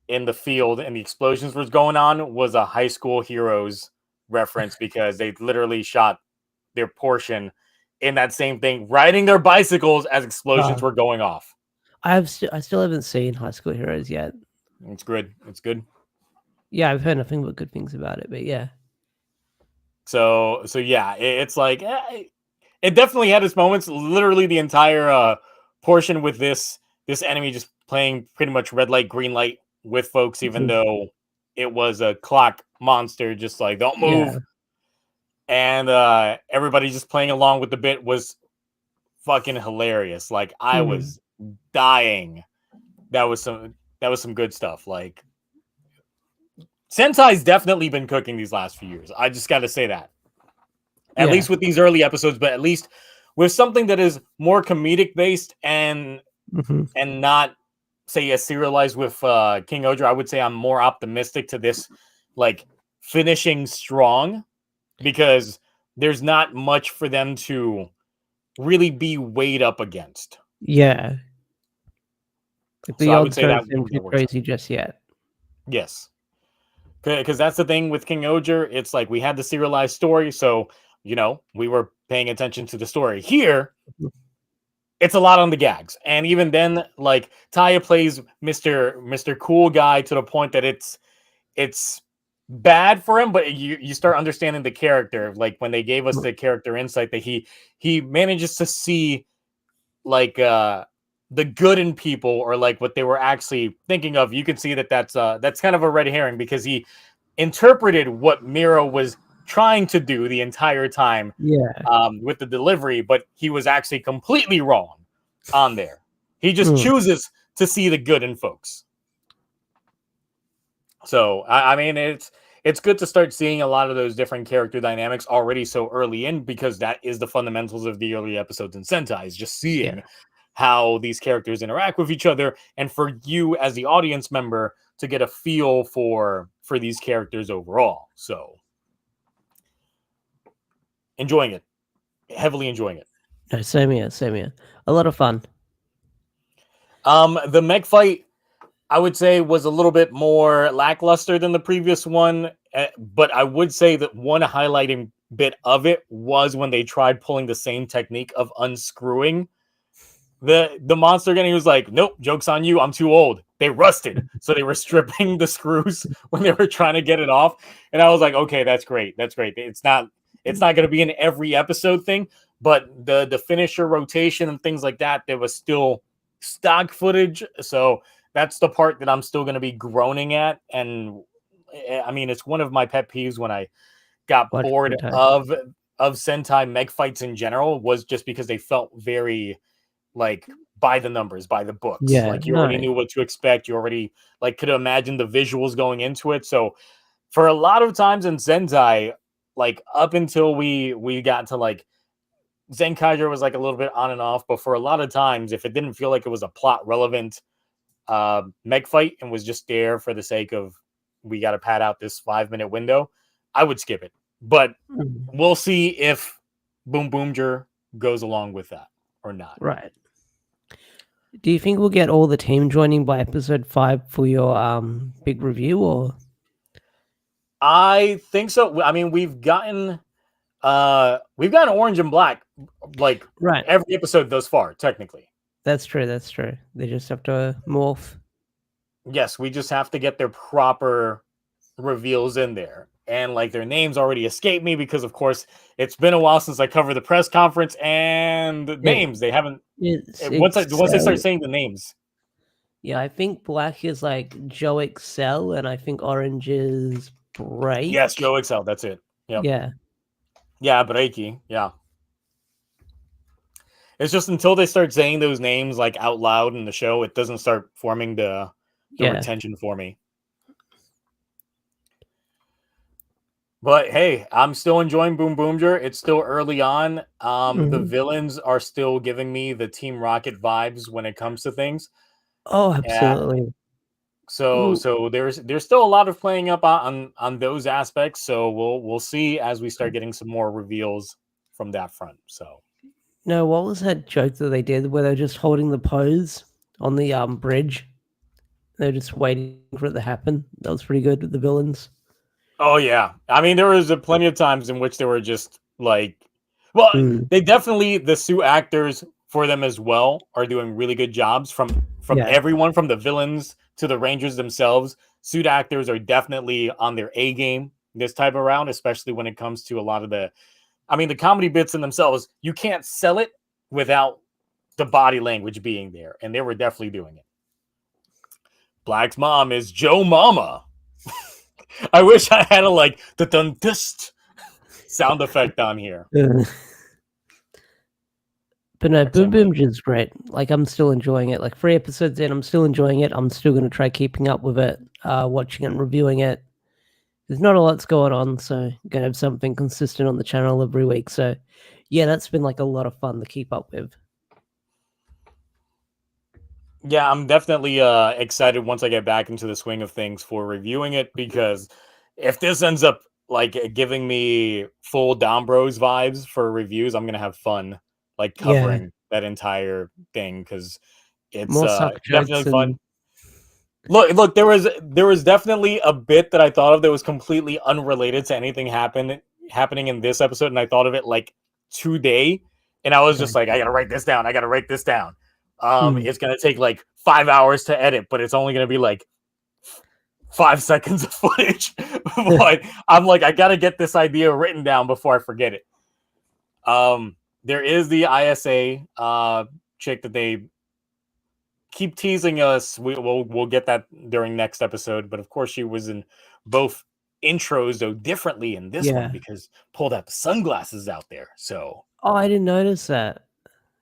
in the field and the explosions was going on, was a High School Heroes reference because they literally shot their portion in that same thing, riding their bicycles as explosions were going off. I still haven't seen High School Heroes yet. It's good. It's good. Yeah, I've heard nothing but good things about it, but yeah. So yeah, it's like it definitely had its moments. Literally the entire portion with this enemy just playing pretty much red light, green light with folks, even though it was a clock monster, just like don't move. And everybody just playing along with the bit was fucking hilarious. Like I was dying. That was some good stuff. Like Sentai's definitely been cooking these last few years. I just got to say that. At least with these early episodes, but at least with something that is more comedic based and not say as serialized with King-Ohger, I would say I'm more optimistic to this like finishing strong because there's not much for them to really be weighed up against. Yeah. Like the odds don't seem too crazy just yet. Yes. Because that's the thing with King-Ohger. It's like we had the serialized story, so we were paying attention to the story. Here, it's a lot on the gags. And even then, like Taya plays Mr. Cool Guy to the point that it's bad for him, but you start understanding the character. Like when they gave us the character insight that he manages to see like the good in people or like what they were actually thinking of. You can see that that's kind of a red herring because he interpreted what Miro was trying to do the entire time with the delivery, but he was actually completely wrong on there. He just chooses to see the good in folks. So I mean it's good to start seeing a lot of those different character dynamics already so early in, because that is the fundamentals of the early episodes in Sentai, is just seeing how these characters interact with each other, and for you as the audience member to get a feel for these characters overall. So enjoying it, heavily enjoying it. No, same here. A lot of fun. The mech fight, I would say, was a little bit more lackluster than the previous one, but I would say that one highlighting bit of it was when they tried pulling the same technique of unscrewing the monster again. He was like, nope, joke's on you, I'm too old. They rusted. So they were stripping the screws when they were trying to get it off. And I was like, okay, that's great. It's not going to be an every episode thing, but the finisher rotation and things like that, there was still stock footage. So that's the part that I'm still going to be groaning at. And I mean, it's one of my pet peeves when I got bored of Sentai mech fights in general, was just because they felt very like by the numbers, by the books. Like you already knew what to expect. You already like could imagine the visuals going into it. So for a lot of times in Sentai, like up until we got to like Zenkaiger was like a little bit on and off, but for a lot of times, if it didn't feel like it was a plot relevant meg fight and was just there for the sake of we got to pad out this 5-minute window, I would skip it. But we'll see if Boomboomger goes along with that or not. Right. Do you think we'll get all the team joining by episode 5 for your big review, or? I think so. I mean, we've gotten Orange and Black like Right. every episode thus far, technically. That's true. That's true. They just have to morph. Yes, we just have to get their proper reveals in there. And like their names already escape me because, of course, it's been a while since I covered the press conference and the names. They haven't. Once they start saying the names. Yeah, I think Black is like Joe Excel, and I think Orange is Break. Yes, Joe Excel. That's it. Yep. Yeah. Yeah, Breaky. Yeah. It's just until they start saying those names like out loud in the show, it doesn't start forming the retention for me. But hey, I'm still enjoying Boomboomger. It's still early on. The villains are still giving me the Team Rocket vibes when it comes to things. Oh, absolutely. So there's still a lot of playing up on those aspects. So we'll see as we start getting some more reveals from that front. So no, what was that joke that they did where they're just holding the pose on the bridge? They're just waiting for it to happen. That was pretty good with the villains. Oh yeah, I mean there was plenty of times in which they were just like, well, they definitely the suit actors for them as well are doing really good jobs from everyone from the villains to the Rangers themselves. Suit actors are definitely on their A game this type of round, especially when it comes to a lot of the comedy bits in themselves. You can't sell it without the body language being there, and they were definitely doing it. Black's mom is Joe Mama. I wish I had a like the dun dust sound effect on here. But no, Boomboomger's great. Like I'm still enjoying it. Like 3 episodes in, I'm still enjoying it. I'm still going to try keeping up with it, watching it and reviewing it. There's not a lot's going on, so I'm going to have something consistent on the channel every week. So yeah, that's been like a lot of fun to keep up with. Yeah, I'm definitely excited once I get back into the swing of things for reviewing it, because if this ends up like giving me full Dombros vibes for reviews, I'm gonna have fun like covering that entire thing because it's definitely fun. Look, there was definitely a bit that I thought of that was completely unrelated to anything happening in this episode, and I thought of it like today, and I was just like, I gotta write this down. It's gonna take like 5 hours to edit, but it's only gonna be like 5 seconds of footage. But I'm like, I gotta get this idea written down before I forget it. There is the ISA chick that they keep teasing us. We'll get that during next episode, but of course she was in both intros, though differently in this one because pulled out the sunglasses out there. So I didn't notice that.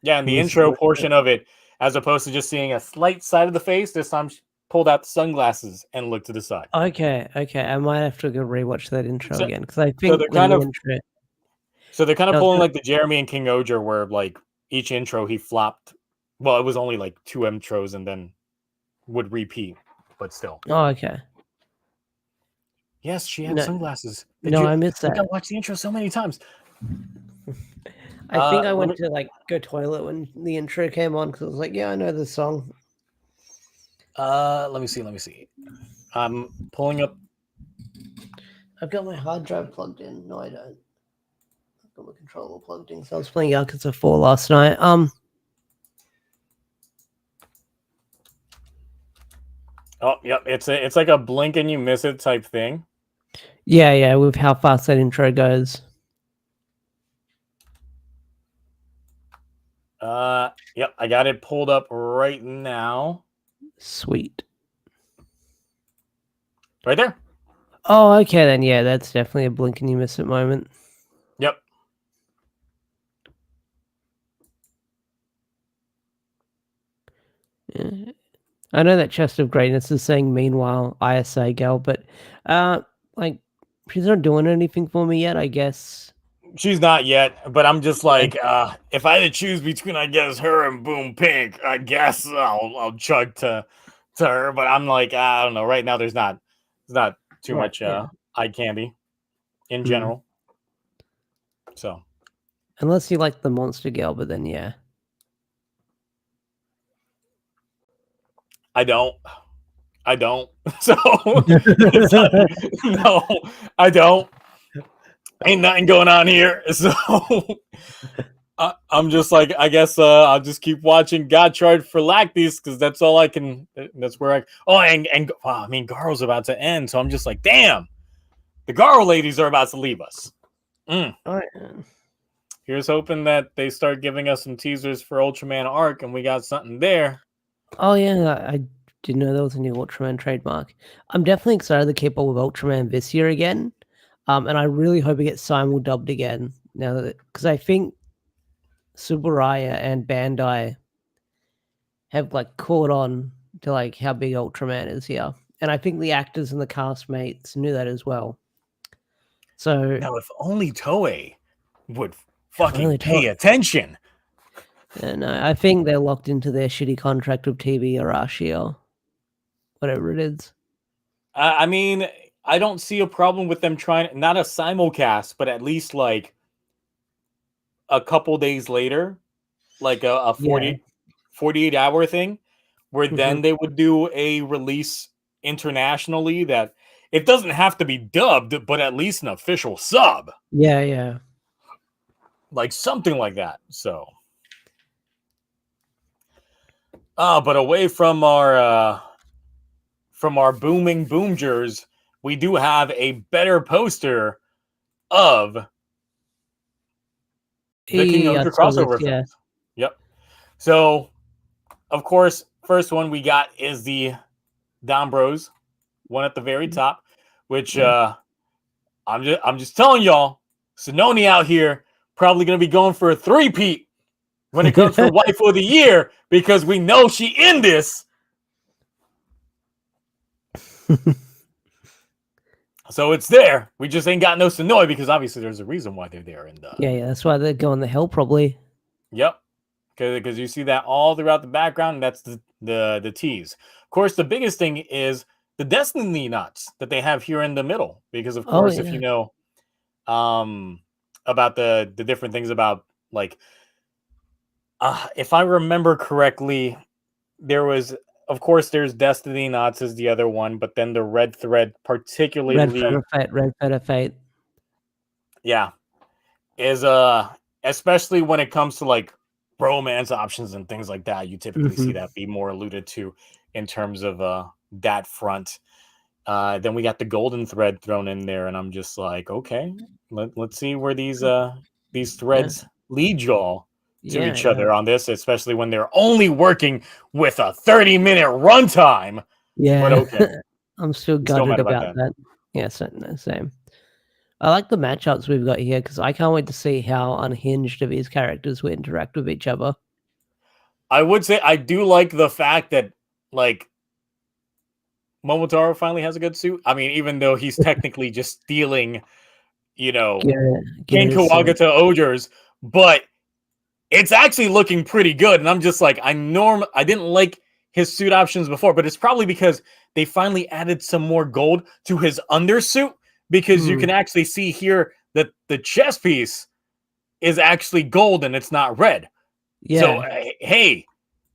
Yeah, in the intro portion of it, as opposed to just seeing a slight side of the face, this time she pulled out the sunglasses and looked to the side. Okay. I might have to go rewatch that intro again because I think they're kind of pulling like the Jeremy and King-Ohger, where like each intro he flopped. Well, it was only like 2 intros and then would repeat, but still. Oh, okay. Yes, she had sunglasses. I missed that. I watched the intro so many times. I think I went to like go toilet when the intro came on because I was like, yeah, I know this song. Let me see. I'm pulling up. I've got my hard drive plugged in. No, I don't. I've got my controller plugged in. So I was playing Yakuza 4 last night. Oh, yep. It's like a blink and you miss it type thing. Yeah, with how fast that intro goes. Yep, I got it pulled up right now. Sweet. Right there. Oh, okay then. Yeah, that's definitely a blink and you miss it moment. Yep. Yeah. I know that Chest of Greatness is saying meanwhile ISA gal, but like she's not doing anything for me yet, I guess. She's not yet, but I'm just like, if I had to choose between, I guess, her and Boom Pink, I guess I'll chug to her. But I'm like, I don't know. Right now, there's not too Right, much yeah. eye candy in Mm. general. So Unless you like the Monster Girl, but then yeah. I don't. So no, I don't. Ain't nothing going on here. So I'm just like, I guess I'll just keep watching Gotchard for Lactis because that's all I can. That's where I. Oh, and I mean, Garo's about to end, so I'm just like, damn, the Garo ladies are about to leave us. Oh, yeah. Here's hoping that they start giving us some teasers for Ultraman Arc, and we got something there. Oh yeah, I didn't know there was a new Ultraman trademark. I'm definitely excited to keep up with Ultraman this year again. And I really hope it gets simul dubbed again now that because I think Subaraya and Bandai have like caught on to like how big Ultraman is here. And I think the actors and the castmates knew that as well. So Now, if only Toei would only fucking pay attention. and I think they're locked into their shitty contract with TV Arashi or whatever it is. I mean, I don't see a problem with them trying not a simulcast, but at least like a couple days later, like a 48 hour thing, where then they would do a release internationally that it doesn't have to be dubbed, but at least an official sub. Yeah. Like something like that. So but away from our booming boomgers, we do have a better poster of the King-Ohger crossover films. Yep. So, of course, first one we got is the Don Bros one at the very top, which I'm just telling y'all, Sononi out here probably gonna be going for a 3-peat when it comes for Waifu of the Year because we know she in this. So it's there. We just ain't got no Sonoi because obviously there's a reason why they're there. And yeah, that's why they're going to hell probably. Yep, because you see that all throughout the background. And that's the tease. Of course, the biggest thing is the Destiny nuts that they have here in the middle. Because of course, if you know about the different things about like if I remember correctly, there was. Of course, there's Destiny Knots is the other one, but then the Red Thread, particularly Red Feather Fate. Yeah, is especially when it comes to like romance options and things like that, you typically see that be more alluded to in terms of that front. Then we got the Golden Thread thrown in there, and I'm just like, okay, let's see where these threads lead y'all to each other on this, especially when they're only working with a 30-minute runtime. Yeah, but okay, I'm still gutted about that. Yeah, same. I like the matchups we've got here because I can't wait to see how unhinged of these characters will interact with each other. I would say I do like the fact that like Momotaro finally has a good suit. I mean, even though he's technically just stealing, King-Ohger to Ogers, but it's actually looking pretty good. And I'm just like, I didn't like his suit options before, but it's probably because they finally added some more gold to his undersuit because you can actually see here that the chest piece is actually gold and it's not red. Yeah. So, hey,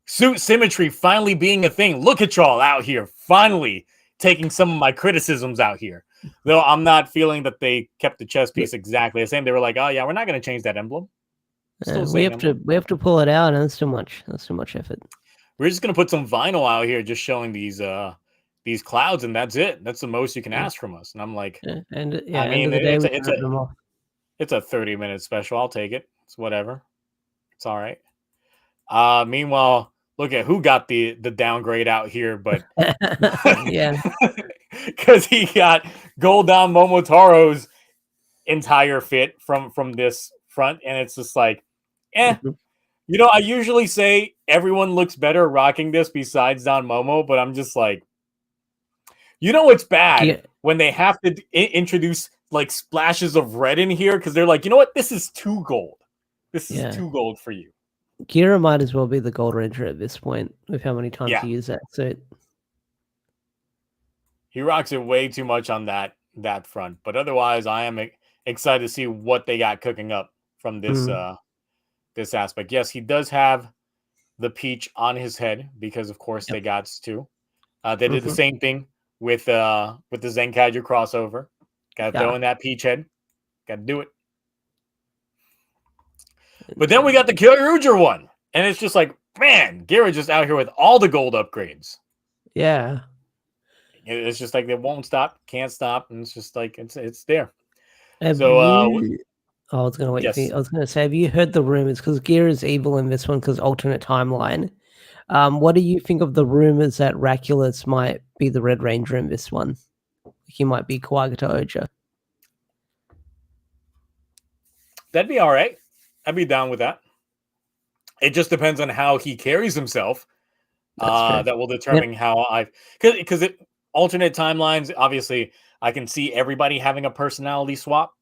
suit symmetry finally being a thing. Look at y'all out here finally taking some of my criticisms out here. Though I'm not feeling that they kept the chest piece exactly the same. They were like, oh yeah, we're not going to change that emblem. We have to pull it out, and it's too much. That's too much effort. We're just going to put some vinyl out here just showing these clouds, and that's it. That's the most you can ask from us. And I'm like, I mean, it's a 30-minute special. I'll take it. It's whatever. It's all right. Meanwhile, look at who got the downgrade out here, but yeah, because he got Goldan Momotaro's entire fit from this front, and it's just like, I usually say everyone looks better rocking this besides Don Momo, but I'm just like, it's bad when they have to introduce like splashes of red in here because they're like, you know what, this is too gold. This is too gold for you. Gira might as well be the Gold Ranger at this point with how many times he used that suit. He rocks it way too much on that front, but otherwise, I am excited to see what they got cooking up from this this aspect. Yes, he does have the peach on his head because, of course, they got to. They did the same thing with the Zenkaiju crossover. Got to throw in that peach head. Got to do it. But then we got the Kyoryuger one, and it's just like, man, Gira just out here with all the gold upgrades. Yeah. It's just like they won't stop, can't stop, and it's just like it's there. I was gonna wait. Yes. I was gonna say, have you heard the rumors? Because Gira is evil in this one because alternate timeline. What do you think of the rumors that Raculus might be the Red Ranger in this one? He might be Kawaguta-Oja. That'd be all right. I'd be down with that. It just depends on how he carries himself. That will determine how because alternate timelines. Obviously, I can see everybody having a personality swap.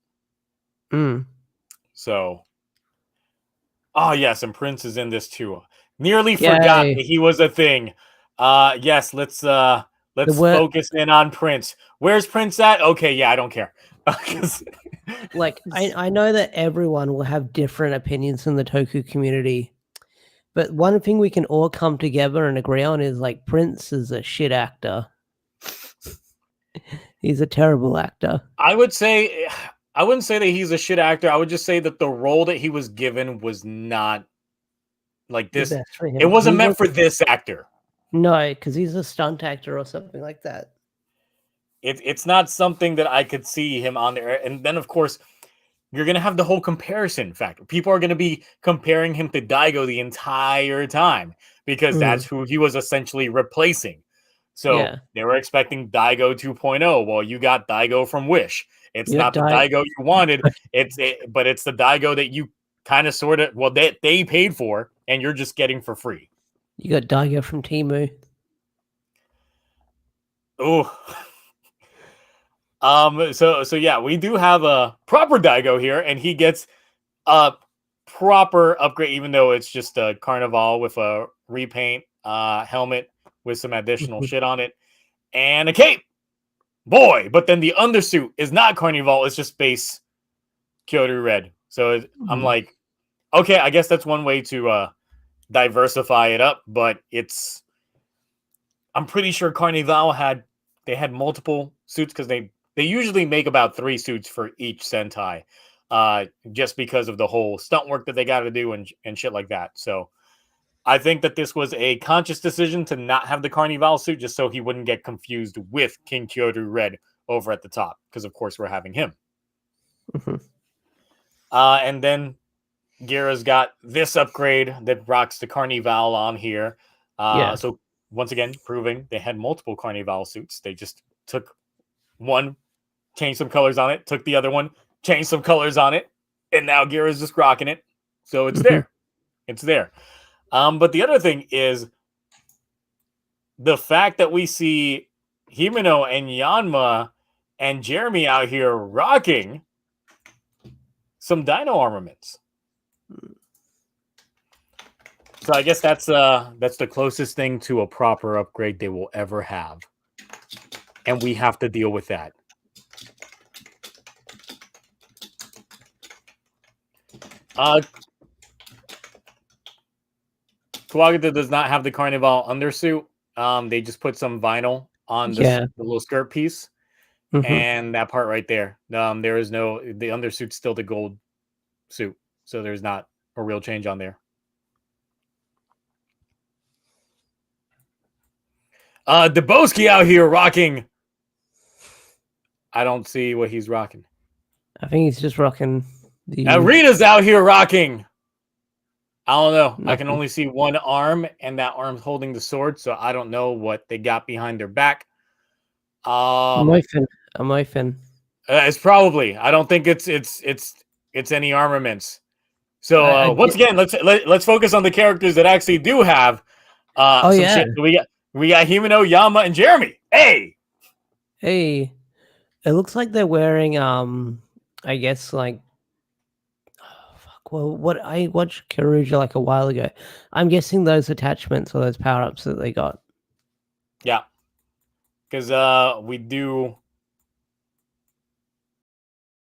So, yes, and Prince is in this too. Nearly forgot that he was a thing. Yes, let's focus in on Prince. Where's Prince at? Okay, yeah, I don't care. Like, I know that everyone will have different opinions in the Toku community, but one thing we can all come together and agree on is, like, Prince is a shit actor. He's a terrible actor. I wouldn't say that he's a shit actor. I would just say that the role that he was given was not like this. It wasn't meant for this actor. No, because he's a stunt actor or something like that. It's not something that I could see him on there. And then, of course, you're going to have the whole comparison factor. People are going to be comparing him to Daigo the entire time because that's who he was essentially replacing. So they were expecting Daigo 2.0. Well, you got Daigo from Wish. It's not the Daigo you wanted. But it's the Daigo that you kind of sort of, well, they paid for and you're just getting for free. You got Daigo from Temu. Oh. So yeah, we do have a proper Daigo here, and he gets a proper upgrade, even though it's just a Carnival with a repaint helmet with some additional shit on it and a cape. Boy, but then the undersuit is not Carnival, it's just base Kyoto Red. So I'm like, okay, I guess that's one way to diversify it up, but I'm pretty sure Carnival had multiple suits because they usually make about 3 suits for each Sentai, just because of the whole stunt work that they got to do and shit like that. So I think that this was a conscious decision to not have the Carnival suit just so he wouldn't get confused with King Kyoto Red over at the top, because of course we're having him. And then Gira's got this upgrade that rocks the Carnival on here. So once again, proving they had multiple Carnival suits. They just took one, changed some colors on it, took the other one, changed some colors on it, and now Gira's just rocking it. So it's there. It's there. But the other thing is the fact that we see Himeno and Yanma and Jeremy out here rocking some dino armaments. So I guess that's the closest thing to a proper upgrade they will ever have. And we have to deal with that. Kawaguta does not have the Carnival undersuit. They just put some vinyl on the little skirt piece. And that part right there. There is the undersuit's still the gold suit. So there's not a real change on there. Deboski out here rocking. I don't see what he's rocking. I think he's just rocking. Rita's out here rocking. I don't know. Nothing. I can only see one arm, and that arm's holding the sword, so I don't know what they got behind their back. A Moifin. It's probably. I don't think it's any armaments. So once again, let's focus on the characters that actually do have some shit. So we got Himeno, Yama, and Jeremy. Hey. It looks like they're wearing I guess like well, what I watched Karuja like a while ago. I'm guessing those attachments or those power ups that they got. Yeah, because we do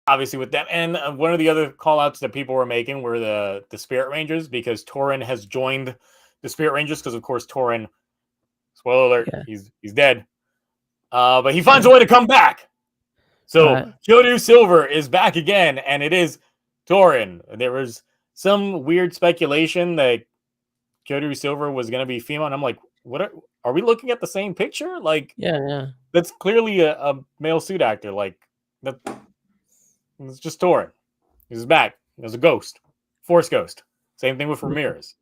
obviously with them, and one of the other call outs that people were making were the Spirit Rangers, because Torin has joined the Spirit Rangers, because of course Torin, spoiler alert, Yeah. he's dead, but he finds a way to come back. So Right. Kyoto Silver is back again, and it is Torin. There was some weird speculation that Kyoto Silver was going to be female, and I'm like, what are we looking at the same picture? Like, Yeah. that's clearly a male suit actor. Like, that it's just Torin. He's back as a ghost, Force Ghost. Same thing with Ramirez.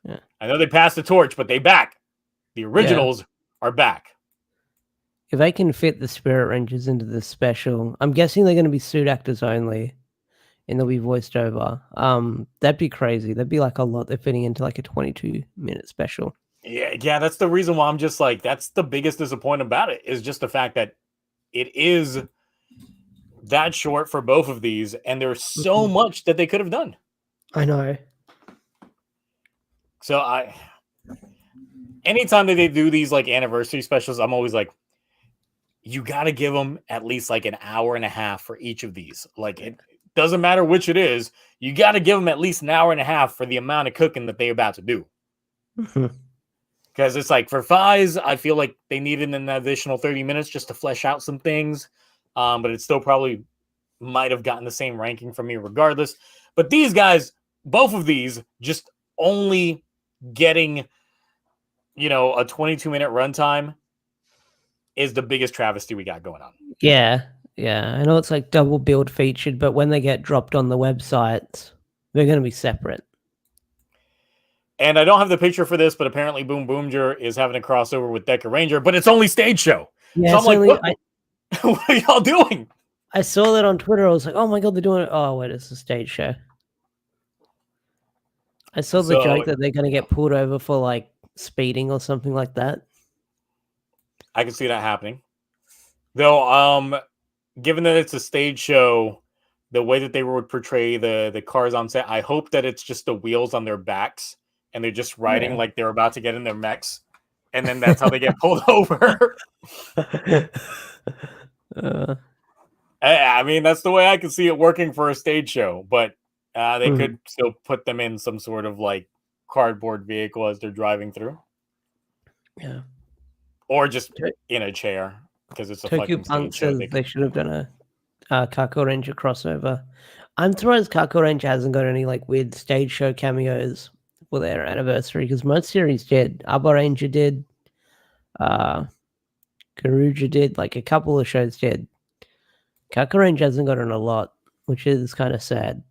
Yeah. I know they passed the torch, but they back. The originals are back. If they can fit the Spirit Rangers into the special, I'm guessing they're going to be suit actors only, and they'll be voiced over. That'd be crazy. That'd be like a lot they're fitting into like a 22-minute special. Yeah, that's the reason why I'm just like, that's the biggest disappointment about it, is just the fact that it is that short for both of these, and there's so much that they could have done. I know. So anytime that they do these like anniversary specials, I'm always like, you got to give them at least like an hour and a half for each of these. Like, it doesn't matter which it is. You got to give them at least an hour and a half for the amount of cooking that they're about to do. Because it's like for Fies, I feel like they needed an additional 30 minutes just to flesh out some things. But it still probably might have gotten the same ranking from me regardless. But these guys, both of these, just only getting, a 22-minute runtime is the biggest travesty we got going on. Yeah. I know it's like double build featured, but when they get dropped on the websites, they're going to be separate. And I don't have the picture for this, but apparently Boomboomger is having a crossover with Deca Ranger, but it's only stage show. Yeah, so I'm like, what are y'all doing? I saw that on Twitter. I was like, oh my God, they're doing it. Oh, wait, it's a stage show. I saw the joke that they're going to get pulled over for like speeding or something like that. I can see that happening. Though, given that it's a stage show, the way that they would portray the cars on set, I hope that it's just the wheels on their backs and they're just riding like they're about to get in their mechs. And then that's how they get pulled over. I mean, that's the way I can see it working for a stage show. But they could still put them in some sort of like cardboard vehicle as they're driving through. Yeah. Or just in a chair, because it's a fucking stage show. They should have done a Kako Ranger crossover. I'm surprised Kako Ranger hasn't got any like weird stage show cameos for their anniversary, because most series did. Abba Ranger did. Karuja did. Like a couple of shows did. Kako Ranger hasn't gotten a lot, which is kind of sad.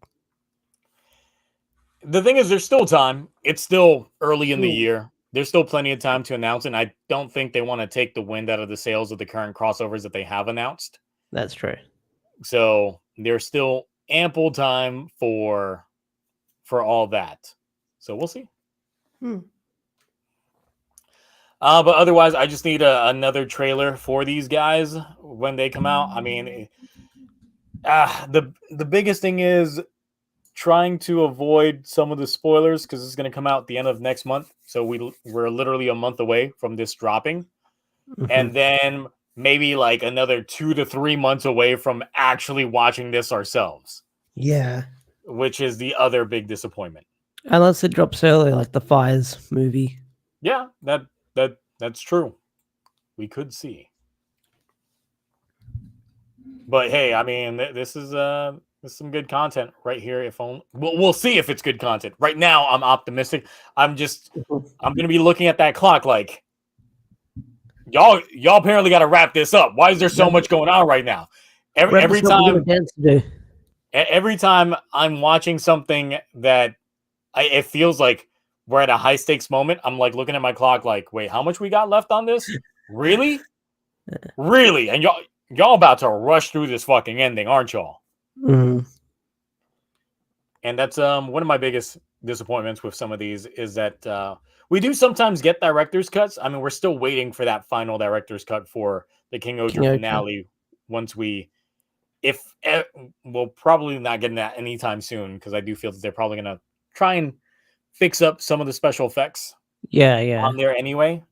The thing is, there's still time. It's still early in the year. There's still plenty of time to announce it, and I don't think they want to take the wind out of the sails of the current crossovers that they have announced. That's true. So there's still ample time for all that. So we'll see. But otherwise, I just need another trailer for these guys when they come out. I mean, the biggest thing is trying to avoid some of the spoilers, because it's going to come out at the end of next month. So we're literally a month away from this dropping. And then maybe like another 2 to 3 months away from actually watching this ourselves. Yeah. Which is the other big disappointment. Unless it drops early, like the Fires movie. Yeah, that's true. We could see. But hey, I mean, this is some good content right here. If only we'll see if it's good content. Right now, I'm optimistic. I'm gonna be looking at that clock like, y'all apparently got to wrap this up. Why is there so much going on right now? Every time I'm watching something that it feels like we're at a high stakes moment, I'm like looking at my clock like, wait, how much we got left on this? Really? Really? And y'all about to rush through this fucking ending, aren't y'all? And that's one of my biggest disappointments with some of these, is that we do sometimes get director's cuts. I mean, we're still waiting for that final director's cut for the King-Ohger finale once we'll probably not get that anytime soon, because I do feel that they're probably going to try and fix up some of the special effects on there anyway.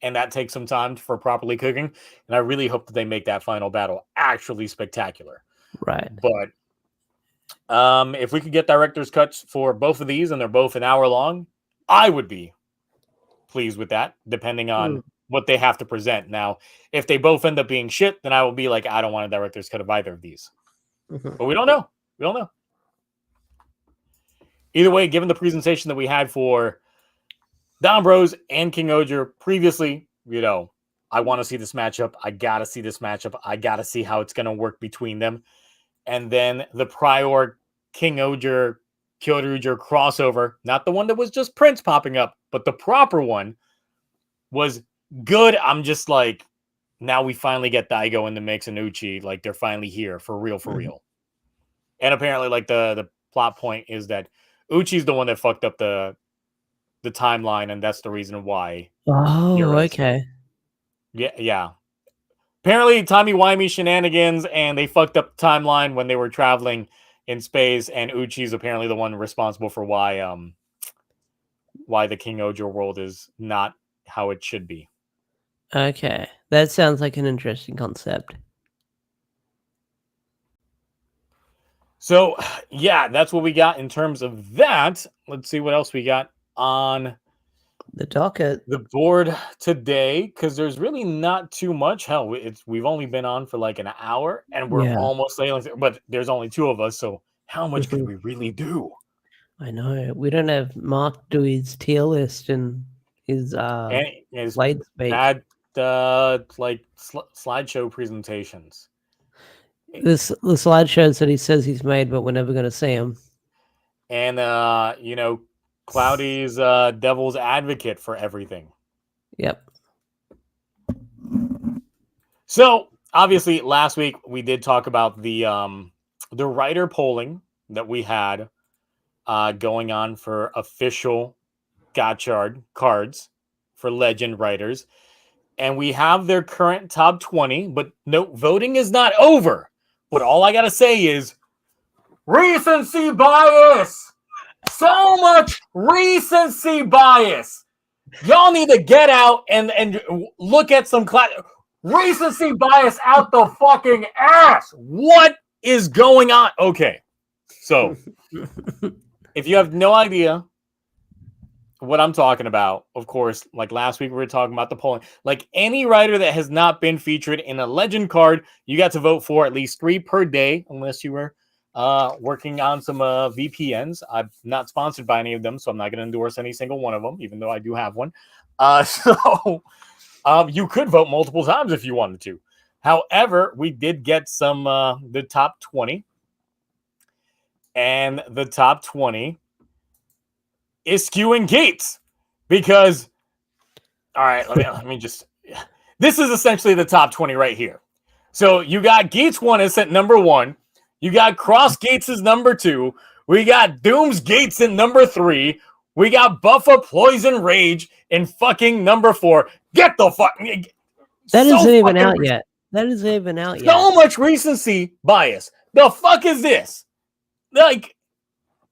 And that takes some time for properly cooking. And I really hope that they make that final battle actually spectacular. Right. But if we could get director's cuts for both of these and they're both an hour long, I would be pleased with that, depending on what they have to present. Now, if they both end up being shit, then I will be like, I don't want a director's cut of either of these. But we don't know. We don't know. Either way, given the presentation that we had for Don Bros and King-Ohger previously, I want to see this matchup. I got to see this matchup. I got to see how it's going to work between them. And then the prior King-Ohger, Kyoryuger crossover, not the one that was just Prince popping up, but the proper one, was good. I'm just like, now we finally get Daigo in the mix and Uchi. Like, they're finally here for real. And apparently, like, the plot point is that Uchi's the one that fucked up the timeline, and that's the reason why. Oh, okay. Yeah. Apparently, timey-wimey shenanigans, and they fucked up the timeline when they were traveling in space, and Uchi's apparently the one responsible for why the King-Ohger world is not how it should be. Okay. That sounds like an interesting concept. So, yeah, that's what we got in terms of that. Let's see what else we got on the docket, the board today, because there's really not too much. Hell, we've only been on for like an hour, and we're almost sailing through, but there's only two of us, so how much could we really do? I know. We don't have Mark do his tier list and his blade speak. Bad like slideshow presentations. The slideshows that he says he's made, but we're never going to see him. And Cloudy's devil's advocate for everything. Yep. So obviously, last week we did talk about the writer polling that we had going on for official Gotchard cards for legend writers, and we have their current top 20. But no, voting is not over. But all I gotta say is recency bias. So much recency bias. Y'all need to get out and look at some recency bias out the fucking ass. What is going on? Okay, so if you have no idea what I'm talking about, of course, like last week we were talking about the polling. Like any writer that has not been featured in a legend card, you got to vote for at least 3 per day, unless you were working on some VPNs. I'm not sponsored by any of them, so I'm not going to endorse any single one of them, even though I do have one. So you could vote multiple times if you wanted to. However, we did get some the top 20, and the top 20 is skewing Gates, because all right, let me just, this is essentially the top 20 right here. So you got Gates 1 is at number 1. You got Cross Gates is number 2. We got Doom's Gates in number 3. We got Buffa Poison Rage in fucking number 4. Get the fuck. That isn't even out yet. That isn't even out yet. So much recency bias. The fuck is this? Like,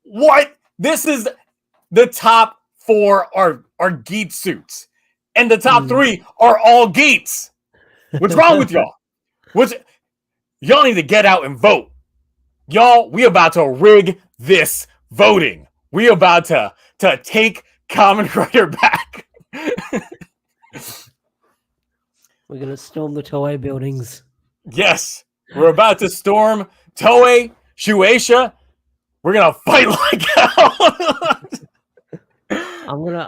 what? This is the top 4 are Geet suits, and the top 3 are all Geets. What's wrong with y'all? Y'all need to get out and vote. Y'all, we about to rig this voting. We about to take Kamen Rider back. We're gonna storm the Toei buildings. Yes, we're about to storm Toei, Shueisha. We're gonna fight like hell. I'm gonna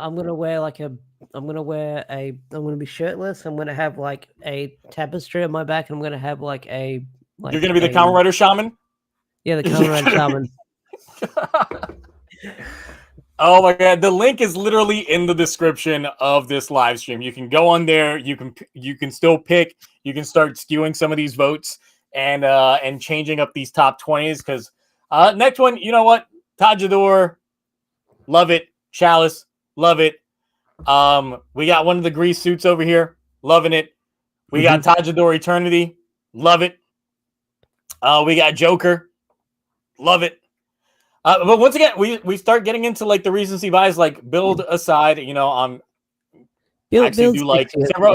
be shirtless. I'm gonna have like a tapestry on my back, and I'm gonna have like a. Like You're gonna be the Kamen Rider shaman. Yeah, the Kamen Rider shaman. Oh my god, the link is literally in the description of this live stream. You can go on there. You can still pick. You can start skewing some of these votes and changing up these top 20s, because next one, you know what? Tajidor, love it. Chalice, love it. We got one of the grease suits over here, loving it. We got Tajidor Eternity, love it. We got Joker. Love it. But once again, we start getting into like the recency bias, like build aside, you know, actually do like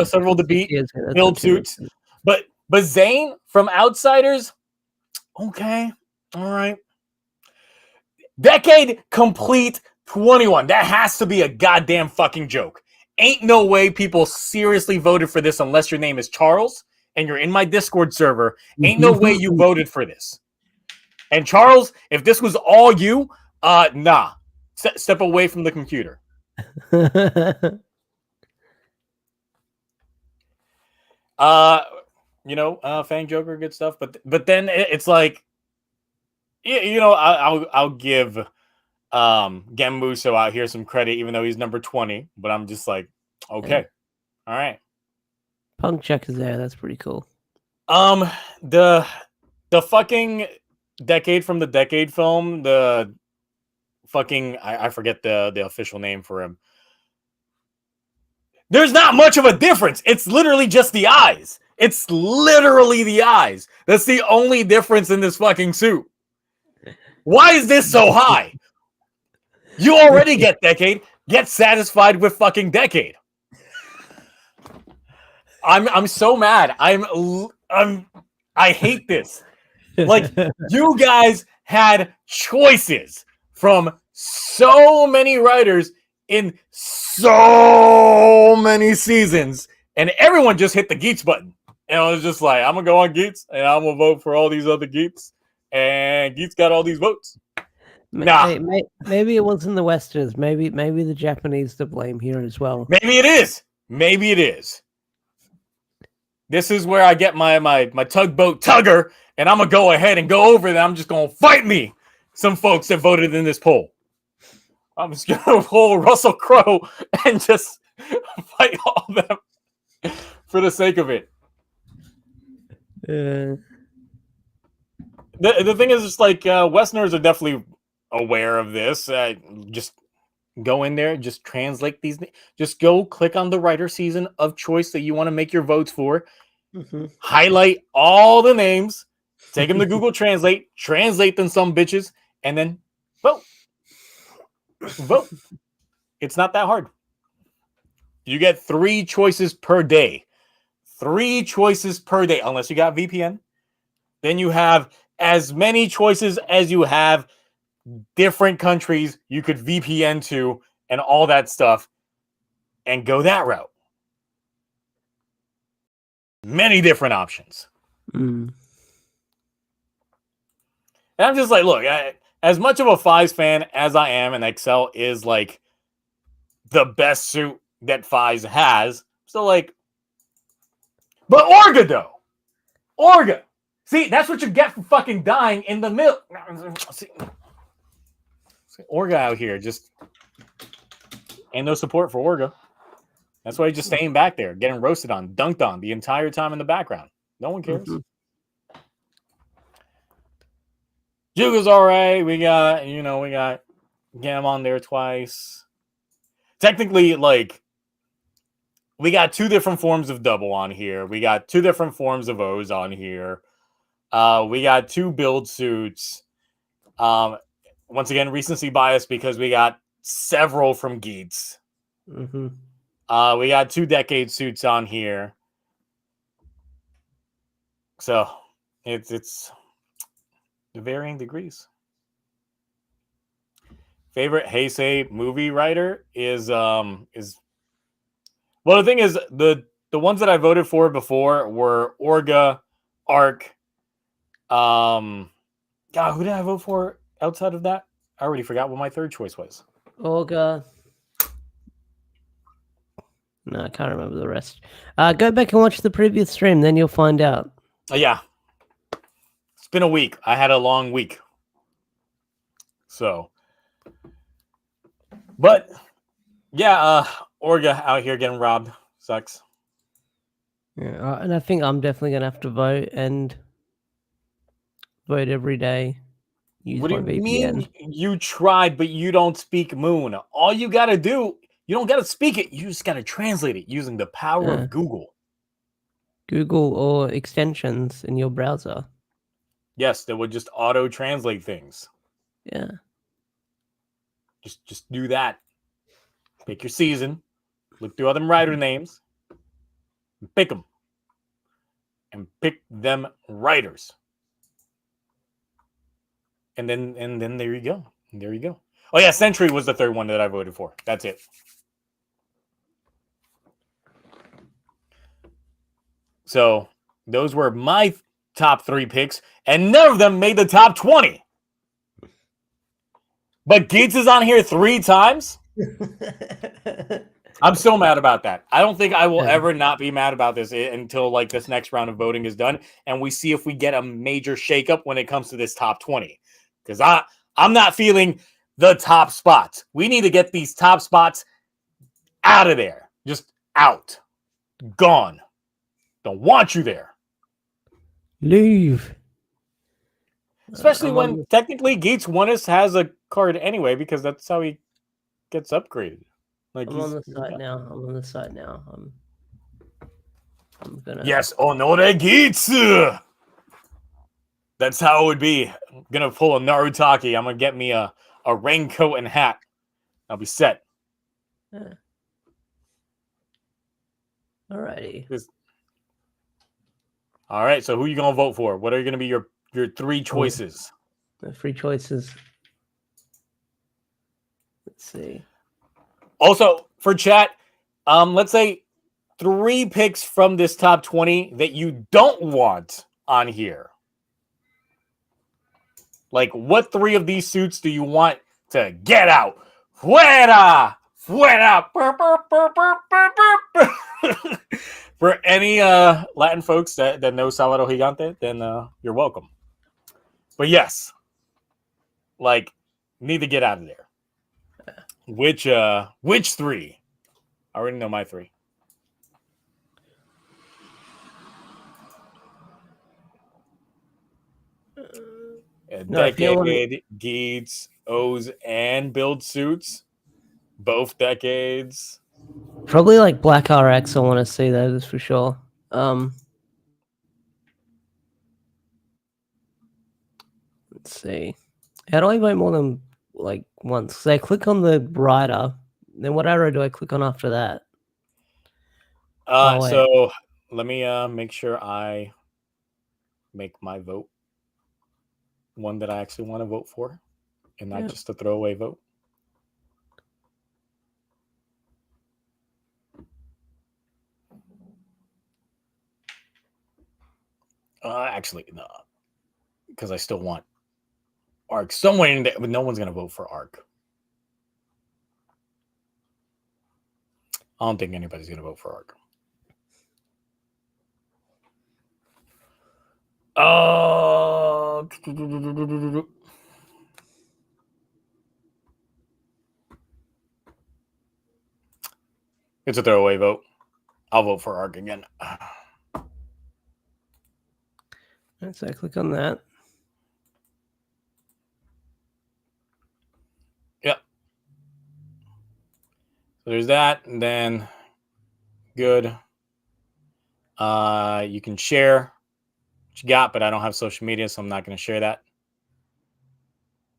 several debate build suits. But Zane from Outsiders, okay, all right. Decade complete 21. That has to be a goddamn fucking joke. Ain't no way people seriously voted for this unless your name is Charles and you're in my Discord server. Ain't no way you voted for this. And Charles, if this was all you, nah. Step away from the computer. Fang Joker, good stuff. But then it's like, you know, I'll give Genmuso out here some credit, even though he's number 20. But I'm just like, okay, all right. Punk Check is there. That's pretty cool. The fucking Decade from the Decade film, the fucking I forget the official name for him. There's not much of a difference. It's literally just the eyes. It's literally the eyes. That's the only difference in this fucking suit. Why is this so high? You already get Decade. Get satisfied with fucking Decade. I'm so mad. I hate this. Like, you guys had choices from so many writers in so many seasons, and everyone just hit the Geets button. And I was just like, I'm gonna go on Geets, and I'm gonna vote for all these other Geets, and Geets got all these votes. Nah. Maybe it wasn't the Westerners. Maybe the Japanese to blame here as well. Maybe it is. Maybe it is. This is where I get my tugboat tugger, and I'm gonna go ahead and go over there. I'm just gonna fight me some folks that voted in this poll. I'm just gonna pull Russell Crowe and just fight all of them for the sake of it. The thing is, just like Westerners are definitely aware of this. Just go in there, just translate these. Just go click on the writer season of choice that you want to make your votes for. Highlight all the names. Take them to Google Translate. Translate them some bitches, and then vote. Vote. It's not that hard. You get 3 choices per day. 3 choices per day, unless you got VPN. Then you have as many choices as you have different countries you could VPN to and all that stuff, and go that route. Many different options. And I'm just like, look, as much of a Fives fan as I am, and Excel is like the best suit that Fives has, so like, but Orga though, Orga, see, that's what you get for fucking dying in the middle. See, Orga out here just ain't no support for Orga. That's why he's just staying back there, getting roasted on, dunked on the entire time in the background. No one cares. Jugo's all right. We got Gam on there twice. Technically, like, we got 2 different forms of double on here. We got 2 different forms of O's on here. We got 2 build suits. Once again, recency bias because we got several from Geets. We got 2 Decade suits on here. So it's varying degrees. Favorite Heisei movie writer is well, the thing is, the ones that I voted for before were Orga, Arc. God, who did I vote for outside of that? I already forgot what my third choice was. Orga. No, I can't remember the rest. Go back and watch the previous stream, then you'll find out. Yeah. It's been a week. I had a long week. So. But, yeah, Orga out here getting robbed. Sucks. Yeah, and I think I'm definitely going to have to vote and vote every day. What do you mean you tried, but you don't speak Moon? All you got to do, you don't got to speak it. You just got to translate it using the power of Google. Google or extensions in your browser. Yes, that would just auto translate things. Yeah. Just do that. Pick your season. Look through other writer names. And pick them. And pick them writers. And then there you go. There you go. Oh yeah, Century was the third one that I voted for. That's it. So those were my top 3 picks, and none of them made the top 20. But Gates is on here 3 times. I'm so mad about that. I don't think I will ever not be mad about this until like this next round of voting is done, and we see if we get a major shakeup when it comes to this top 20. Because I'm not feeling the top spots. We need to get these top spots out of there. Just out. Gone. Don't want you there. Leave. Especially when technically Gates Oneness has a card anyway, because that's how he gets upgraded. Like I'm on the site now. I'm on the site now. I'm gonna. Yes, Honore Gates. That's how it would be. I'm gonna pull a Narutaki. I'm gonna get me a raincoat and hat. I'll be set. Alrighty. All right. So who are you gonna vote for? What are gonna be your 3 choices? The 3 choices. Let's see. Also, for chat, let's say 3 picks from this top 20 that you don't want on here. Like, what 3 of these suits do you want to get out? Fuera! Fuera! For any Latin folks that know Salado Gigante, then you're welcome. But yes, like, need to get out of there. Which 3? I already know my 3. Decade, Geats, O's, and build suits. Both decades. Probably like Black RX. I want to see those for sure. Let's see. How do I vote more than like once? So I click on the writer. Then what arrow do I click on after that? So let me make sure I make my vote one that I actually want to vote for, and not just a throwaway vote. Actually, no, because I still want Arc somewhere in there, but no one's gonna vote for Arc. I don't think anybody's gonna vote for Arc. It's a throwaway vote. I'll vote for Arc again. So I click on that. Yep. So there's that, and then good. You can share what you got, but I don't have social media, so I'm not going to share that.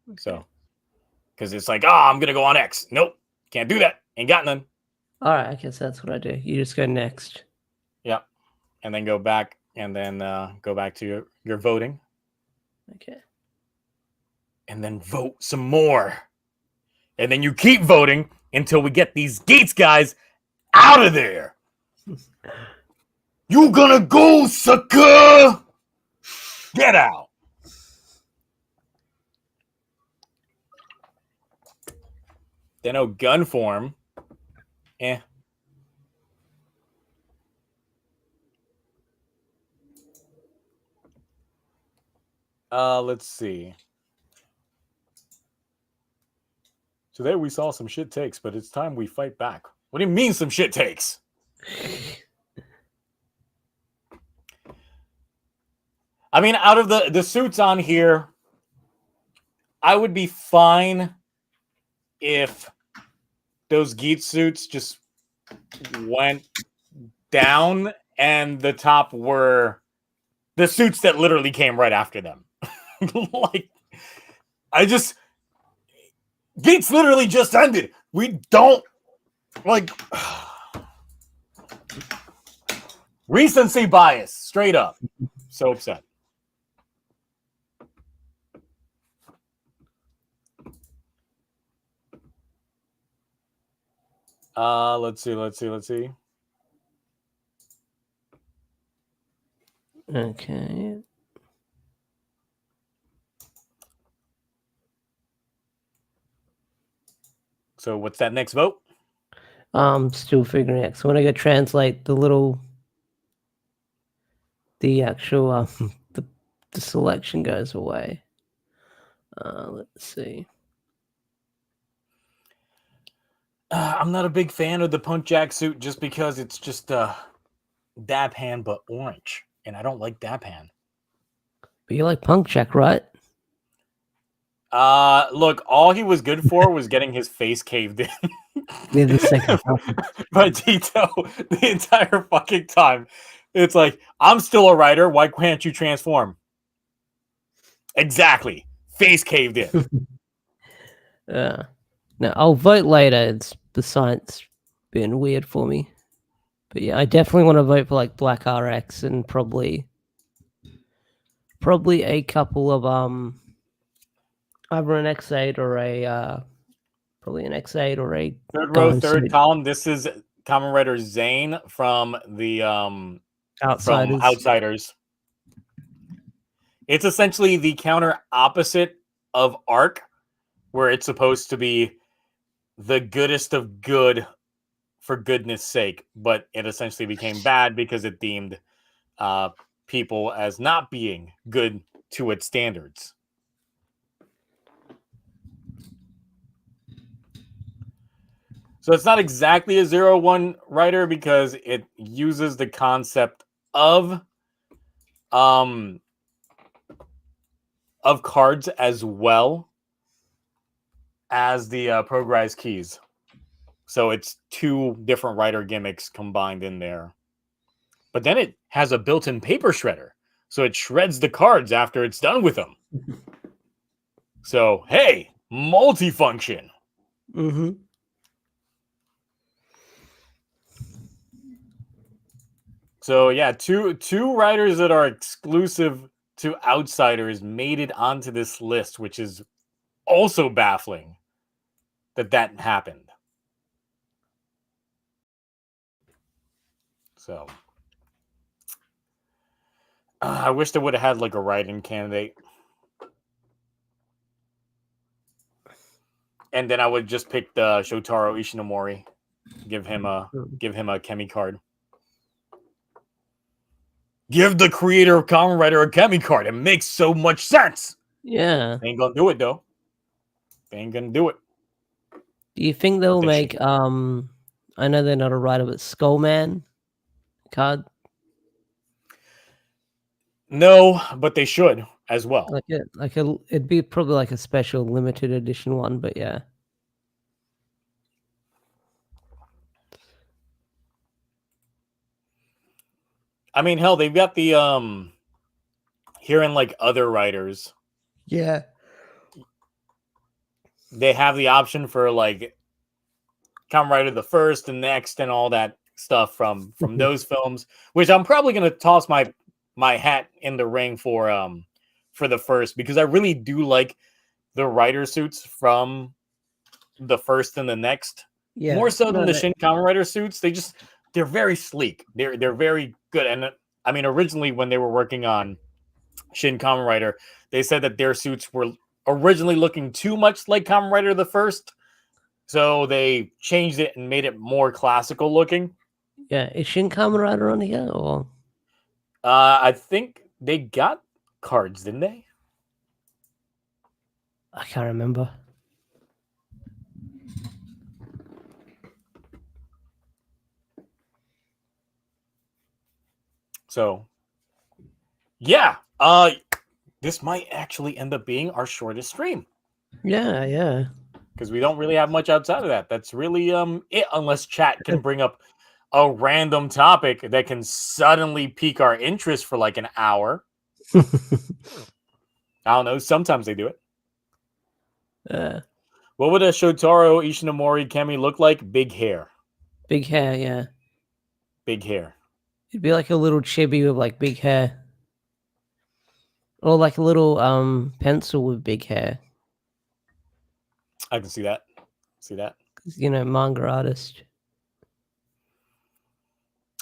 Okay. So, because it's like, I'm going to go on X. Nope, can't do that. Ain't got none. All right, I guess that's what I do. You just go next. Yep. And then go back, and then go back to your voting. Okay. And then vote some more. And then you keep voting until we get these Gates guys out of there. You gonna go, sucker? Get out. Then gun form. Let's see. Today we saw some shit takes, but it's time we fight back. What do you mean some shit takes? I mean, out of the suits on here, I would be fine if those Geet suits just went down and the top were the suits that literally came right after them. Like, Gates literally just ended. We don't like recency bias, straight up. So upset. Let's see. Okay. So what's that next vote? Still figuring out. So when I go translate the actual the selection goes away. Let's see. I'm not a big fan of the Punk Jack suit just because it's just Dab Hand but orange, and I don't like Dab Hand. But you like Punk Jack, right? Look, all he was good for was getting his face caved in. Yeah, the second by Tito the entire fucking time. It's like, I'm still a writer. Why can't you transform? Exactly. Face caved in. No, I'll vote later. The science been weird for me. But yeah, I definitely want to vote for like Black RX and probably a couple of either an X8 or a probably an X8 or a Third row, Dime third suit. column. This is Kamen Rider Zane from the Outsiders. from Outsiders. It's essentially the counter opposite of Arc, where it's supposed to be the goodest of good for goodness sake, but it essentially became bad because it deemed people as not being good to its standards. So it's not exactly a 0-1 writer because it uses the concept of cards as well as the Progrise keys. So it's two different writer gimmicks combined in there. But then it has a built-in paper shredder. So it shreds the cards after it's done with them. So, hey, multifunction. Mm-hmm. So, yeah, two writers that are exclusive to Outsiders made it onto this list, which is also baffling that happened. So, I wish they would have had like a write-in candidate. And then I would just pick the Shotaro Ishinomori. Give him a Kemi card. Give the creator of Kamen Rider a Kemi card. It makes so much sense. Yeah. They ain't gonna do it though. They ain't gonna do it. Do you think they'll make I know they're not a writer, but Skullman card? No, but they should as well. It'd be probably like a special limited edition one, but yeah. I mean, hell, they've got the here in like other writers. Yeah. They have the option for like Kamen Rider the First and Next and all that stuff from those films, which I'm probably gonna toss my hat in the ring for the First, because I really do like the writer suits from the First and the Next. Yeah. More so than the Shin Kamen Rider suits. They're very sleek. They're very good. And I mean, originally when they were working on Shin Kamen Rider, they said that their suits were originally looking too much like Kamen Rider the First. So they changed it and made it more classical looking. Yeah, is Shin Kamen Rider on here? Or? I think they got cards, didn't they? I can't remember. So, yeah. This might actually end up being our shortest stream. Yeah. Because we don't really have much outside of that. That's really it, unless chat can bring up a random topic that can suddenly pique our interest for like an hour. I don't know. Sometimes they do it. Uh, What would a Shotaro Ishinomori Kemi look like? Big hair. big hair, yeah. Big hair. It'd be like a little chibi with like big hair. Or like a little pencil with big hair. I can see that. See that. You know, manga artist.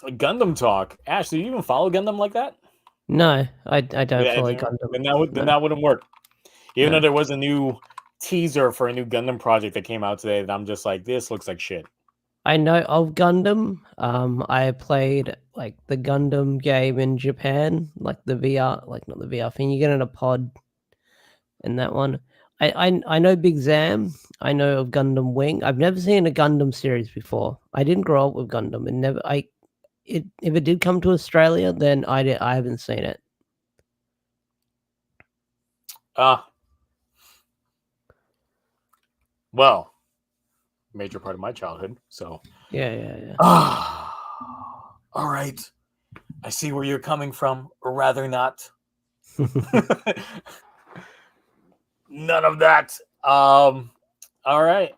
Gundam talk. Ash, do you even follow Gundam like that? No, I don't follow Then Gundam. that wouldn't work. Even No. though there was a new teaser for a new Gundam project that came out today, that I'm just like, this looks like shit. I know of Gundam. I played like the Gundam game in Japan, like the VR, like not the VR thing. You get in a pod in that one. I know Big Zam. I know of Gundam Wing. I've never seen a Gundam series before. I didn't grow up with Gundam, and never. If it did come to Australia, then I haven't seen it. Well, major part of my childhood. So Yeah. All right. I see where you're coming from, or rather not. None of that. All right.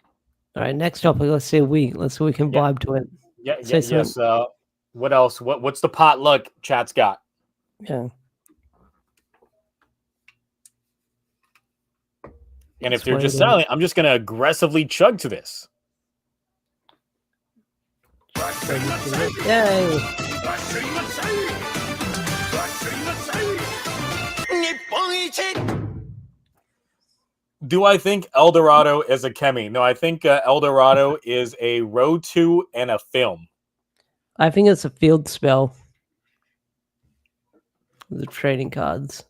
All right. Next topic. Let's see if we can vibe to it. Yes. What else? What's the potluck chat's got? Yeah. And if they're just silent, I'm just gonna aggressively chug to this. Yay! Do I think El Dorado is a Kemi? No, I think El Dorado is a road to and a film. I think it's a field spell. The trading cards.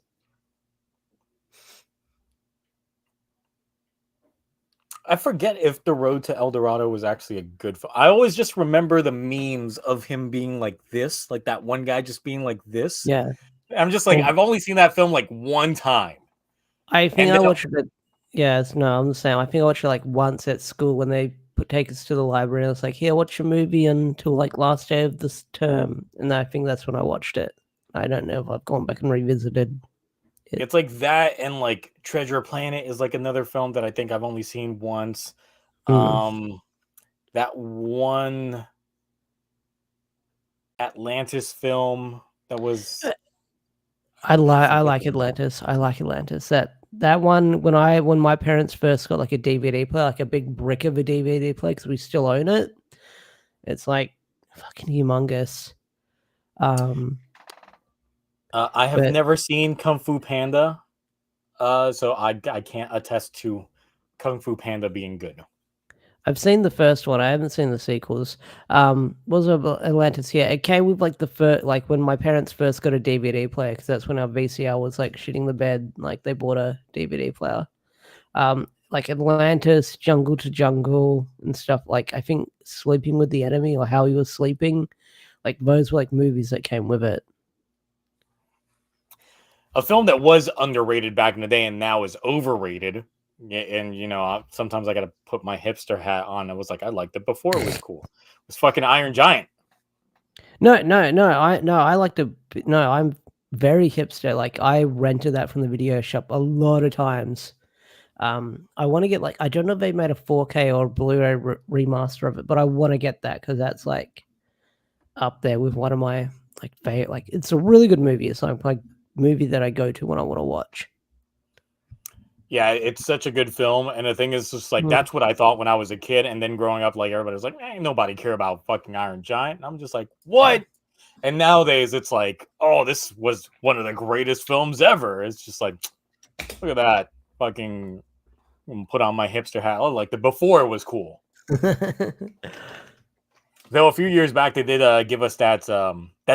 I forget if the road to El Dorado was actually a good film. I always just remember the memes of him being like this, like that one guy just being like this. Yeah. I'm just like, I've only seen that film like one time. I think I watched it. Yes, no, I'm the same. I think I watched it like once at school when they take us to the library. And it's like, here, watch a movie until like last day of this term. And I think that's when I watched it. I don't know if I've gone back and revisited. It's like that, and like Treasure Planet is like another film that I think I've only seen once. That one Atlantis film that was. I like Atlantis. I like Atlantis. That one when my parents first got like a DVD player, like a big brick of a DVD player, because we still own it. It's like fucking humongous. I have never seen Kung Fu Panda, so I can't attest to Kung Fu Panda being good. I've seen the first one. I haven't seen the sequels. Was Atlantis? Yeah, it came with like the first, like when my parents first got a DVD player, because that's when our VCR was like shitting the bed. Like they bought a DVD player. Like Atlantis, Jungle to Jungle, and stuff. Like I think Sleeping with the Enemy or How He Was Sleeping. Like those were like movies that came with it. A film that was underrated back in the day and now is overrated. And, you know, sometimes I got to put my hipster hat on. I was like, I liked it before it was cool. It was fucking Iron Giant. No. I like to. No, I'm very hipster. Like I rented that from the video shop a lot of times. I want to get like, I don't know if they made a 4K or Blu-ray remaster of it, but I want to get that because that's like up there with one of my like favorite. Like it's a really good movie. It's like movie that I go to when I want to watch. Yeah, it's such a good film, and the thing is just like that's what I thought when I was a kid, and then growing up, like everybody was like, ain't nobody care about fucking Iron Giant. And I'm just like, what? And nowadays it's like, oh, this was one of the greatest films ever. It's just like, look at that. Fucking put on my hipster hat. Oh, like the before it was cool. Though a few years back they did give us that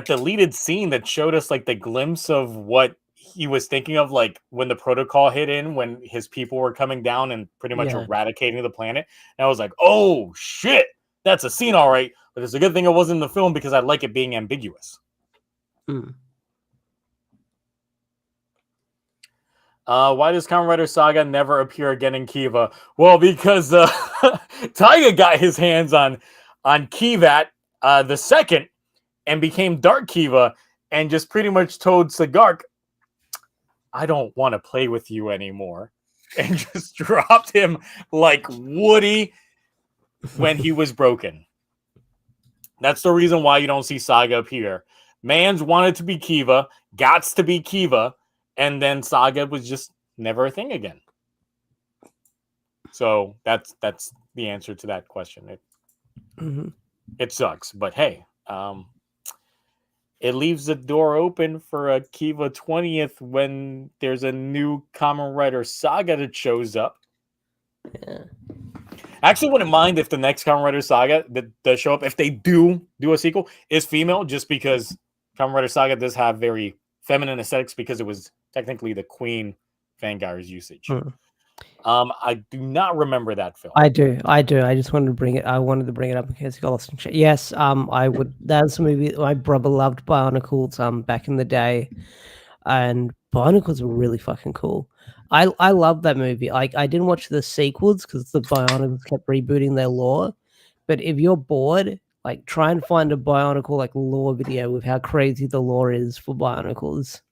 deleted scene that showed us like the glimpse of what he was thinking of, like when the protocol hit in, when his people were coming down and pretty much eradicating the planet. And I was like, oh shit, that's a scene, all right. But it's a good thing it wasn't in the film because I like it being ambiguous. Why does Kamen Rider Saga never appear again in Kiva? Well, because Taiga got his hands on Kivat the second and became Dark Kiva and just pretty much told Sagark, I don't want to play with you anymore, and just dropped him like Woody when he was broken. That's the reason why you don't see Saga appear. Mans wanted to be Kiva, gots to be Kiva, and then Saga was just never a thing again. So that's the answer to that question. It sucks, but hey, it leaves the door open for a Kiva 20th when there's a new Kamen Rider Saga that shows up. Yeah. I actually wouldn't mind if the next Kamen Rider Saga that does show up, if they do a sequel, is female, just because Kamen Rider Saga does have very feminine aesthetics because it was technically the Queen Fangir's usage. I do not remember that film. I do. I just wanted to bring it. I wanted to bring it up in case you got lost in chat. Yes, I would. That's a movie my brother loved, Bionicles, back in the day, and Bionicles were really fucking cool. I love that movie. Like, I didn't watch the sequels because the Bionicles kept rebooting their lore. But if you're bored, like, try and find a Bionicle like lore video with how crazy the lore is for Bionicles.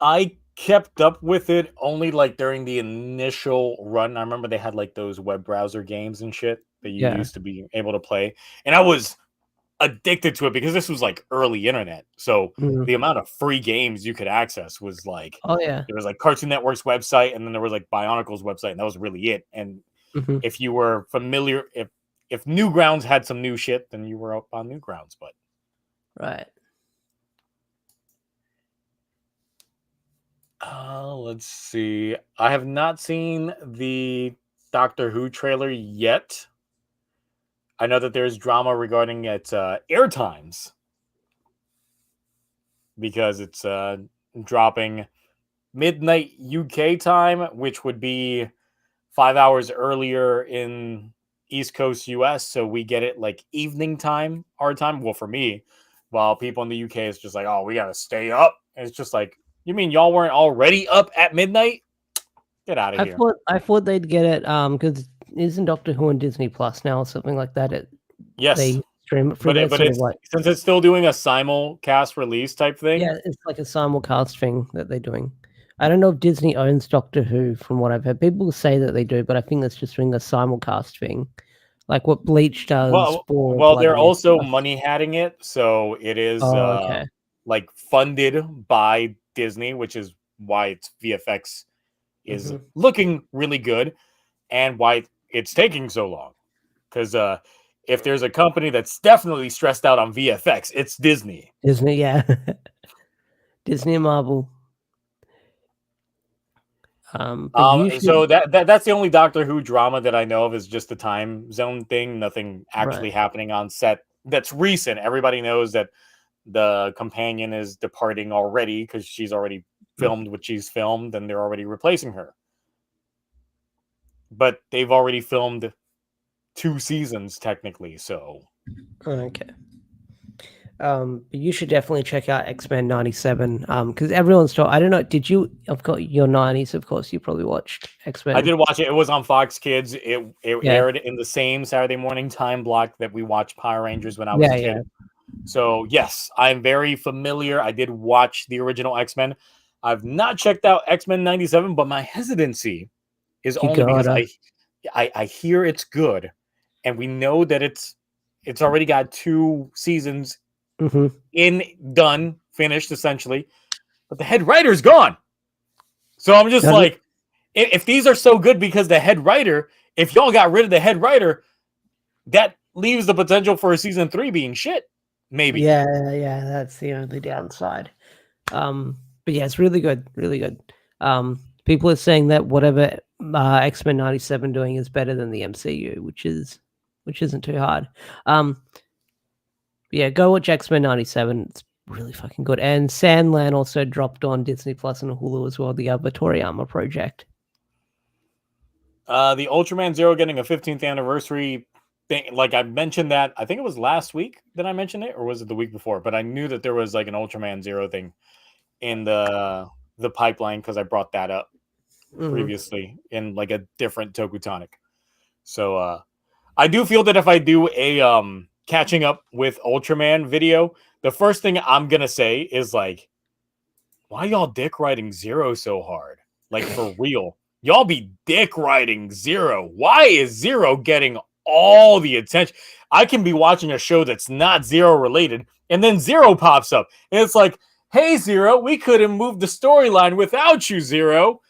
I kept up with it only like during the initial run. I remember they had like those web browser games and shit that you used to be able to play, and I was addicted to it because this was like early internet. So the amount of free games you could access was like, oh yeah, there was like Cartoon Network's website, and then there was like Bionicle's website, and that was really it. And if you were familiar, if Newgrounds had some new shit, then you were up on Newgrounds. But right. Let's see. I have not seen the Doctor Who trailer yet. I know that there's drama regarding its air times because it's dropping midnight UK time, which would be 5 hours earlier in East Coast US. So we get it like evening time, our time. Well, for me, while people in the UK is just like, oh, we got to stay up. And it's just like, you mean y'all weren't already up at midnight? Get out of here. I thought they'd get it because isn't Doctor Who on Disney Plus now or something like that? Yes. They stream it through but it's, since it's still doing a simulcast release type thing. Yeah, it's like a simulcast thing that they're doing. I don't know if Disney owns Doctor Who from what I've heard. People say that they do, but I think that's just doing a simulcast thing. Like what Bleach does. Well, they're also money hatting it, so it is like funded by Disney, which is why its VFX is looking really good and why it's taking so long. Because if there's a company that's definitely stressed out on VFX, it's Disney. Disney, yeah. Disney and Marvel. So that's the only Doctor Who drama that I know of, is just the time zone thing. Nothing actually happening on set that's recent. Everybody knows that the companion is departing already because she's already filmed what she's filmed, and they're already replacing her. But they've already filmed 2 seasons technically, so okay. But you should definitely check out X-Men 97 because everyone's talking. I don't know. Did you? Of course, your 90s. Of course, you probably watched X-Men. I did watch it. It was on Fox Kids. It aired in the same Saturday morning time block that we watched Power Rangers when I was a kid. So yes, I'm very familiar. I did watch the original X-Men. I've not checked out X-Men 97, but my hesitancy is only because I hear it's good, and we know that it's already got 2 seasons done, finished essentially, but the head writer's gone. So I'm just like, if these are so good because the head writer, if y'all got rid of the head writer, that leaves the potential for a season 3 being shit. Maybe. Yeah, that's the only downside. But yeah, it's really good, really good. People are saying that whatever X-Men 97 doing is better than the MCU, which isn't too hard. Yeah, go watch X-Men 97. It's really fucking good. And Sandland also dropped on Disney Plus and Hulu as well, the Toriyama project. The Ultraman Zero getting a 15th anniversary thing. Like I mentioned that, I think it was last week that I mentioned it, or was it the week before? But I knew that there was like an Ultraman Zero thing in the pipeline because I brought that up previously in like a different TokuTonic. So I do feel that if I do a catching up with Ultraman video, the first thing I'm gonna say is like, why y'all dick riding Zero so hard? Like, for real. Y'all be dick riding Zero. Why is Zero getting all the attention? I can be watching a show that's not Zero related, and then Zero pops up. And it's like, hey, Zero, we couldn't move the storyline without you, Zero.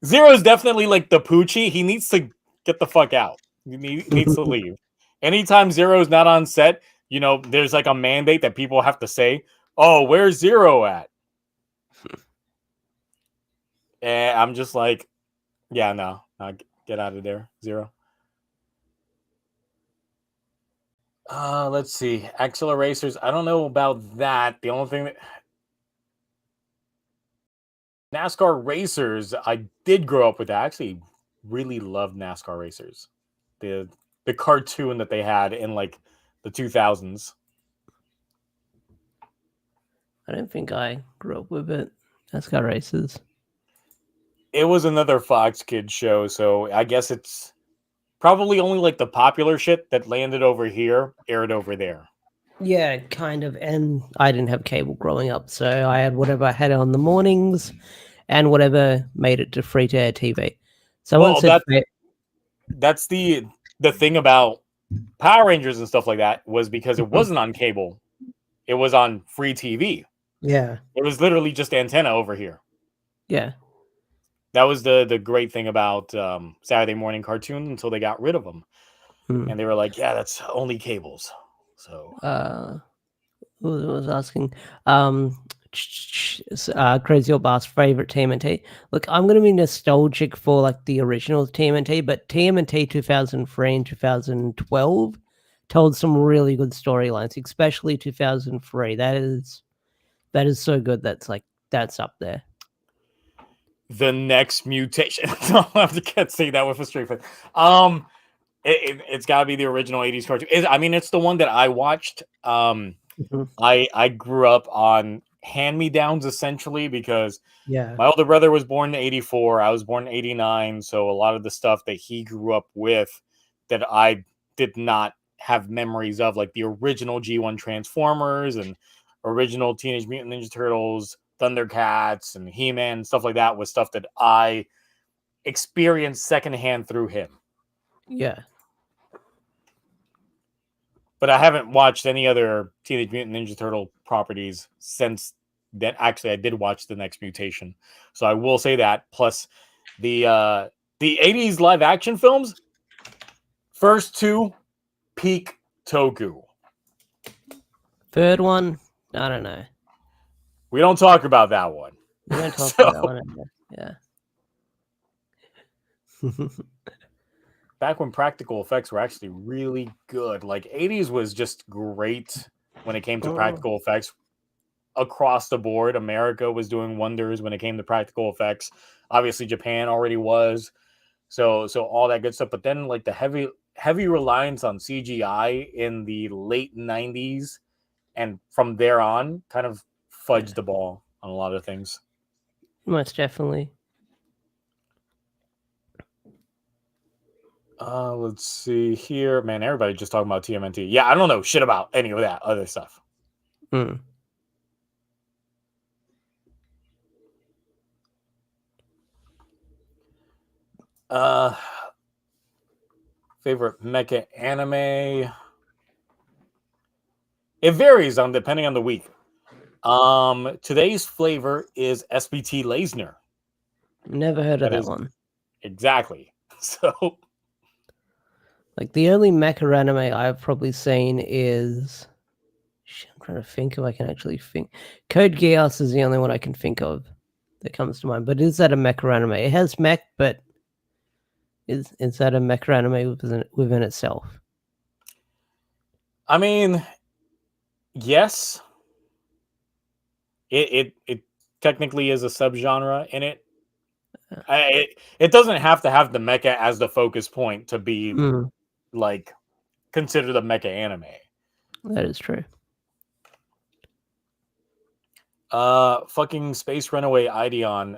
Zero's definitely like the Poochie. He needs to get the fuck out. He needs to leave. Anytime Zero's not on set, you know, there's like a mandate that people have to say, oh, where's Zero at? And I'm just like, yeah, no, get out of there, Zero. Let's see. Axle Racers. I don't know about that. The only thing that NASCAR Racers, I did grow up with that. I actually really loved NASCAR Racers. The cartoon that they had in like the 2000s. I don't think I grew up with it. NASCAR Racers. It was another Fox Kids show, so I guess it's probably only like the popular shit that landed over here aired over there. Yeah, kind of. And I didn't have cable growing up, so I had whatever I had on the mornings and whatever made it to free-to-air TV. So well, that's the thing about Power Rangers and stuff like that was because it wasn't on cable. It was on free TV. Yeah. It was literally just antenna over here. Yeah. That was the great thing about Saturday morning cartoons until they got rid of them. And they were like, yeah, that's only cables. So who was asking? Crazy Old Boss favorite TMNT. Look, I'm gonna be nostalgic for like the original TMNT, but TMNT 2003 and 2012 told some really good storylines, especially 2003. That is so good. That's up there. The next mutation. I'll have to say that with a straight face. It's got to be the original 80s cartoon. I mean, it's the one that I watched. I grew up on hand-me-downs essentially because my older brother was born in 84. I was born in 89. So a lot of the stuff that he grew up with that I did not have memories of, like the original G1 Transformers and original Teenage Mutant Ninja Turtles, Thundercats, and He-Man, stuff like that, was stuff that I experienced secondhand through him. Yeah. But I haven't watched any other Teenage Mutant Ninja Turtle properties since then. Actually, I did watch The Next Mutation. So I will say that. Plus, the 80s live action films, first two, peak Toku. Third one, I don't know. We don't talk about that one. We don't talk about that one anymore. Yeah. Back when practical effects were actually really good. Like 80s was just great when it came to practical effects across the board. America was doing wonders when it came to practical effects. Obviously, Japan already was. So all that good stuff. But then like the heavy reliance on CGI in the late 90s and from there on kind of fudged the ball on a lot of things. Most definitely. Let's see here. Man, everybody just talking about TMNT. Yeah, I don't know shit about any of that other stuff. Favorite mecha anime? It varies depending on the week. Today's flavor is SBT Leisner. Never heard of that one. Exactly. So like the only mecha anime I've probably seen is I'm trying to think if I can actually think. Code Geass is the only one I can think of that comes to mind. But is that a mecha anime? It has mech, but is that a mecha anime within itself? I mean, yes. It technically is a subgenre in it. It doesn't have to have the mecha as the focus point to be like considered a mecha anime. That is true. Fucking Space Runaway Ideon.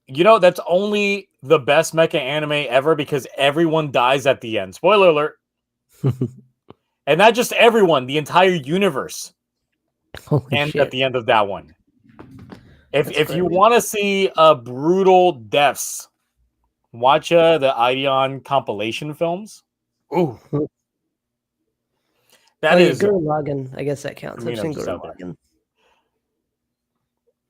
You know, that's only the best mecha anime ever because everyone dies at the end. Spoiler alert. And not just everyone, the entire universe Holy ends shit. at the end of that one. If you crazy. want to see brutal deaths, watch the Ideon compilation films. Ooh, that is Gurren Lagann. I guess that counts. I've seen just Gurren out there. Lagann.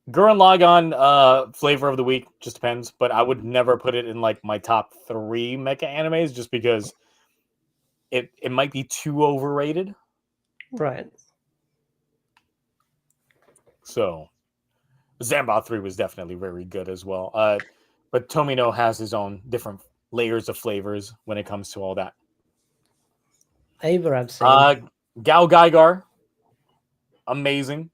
Gurren Lagann flavor of the week just depends, but I would never put it in like my top 3 mecha animes just because it might be too overrated. Right. So Zambot 3 was definitely very good as well. But Tomino has his own different layers of flavors when it comes to all that. Ava I've seen. Gal Gaigar, amazing.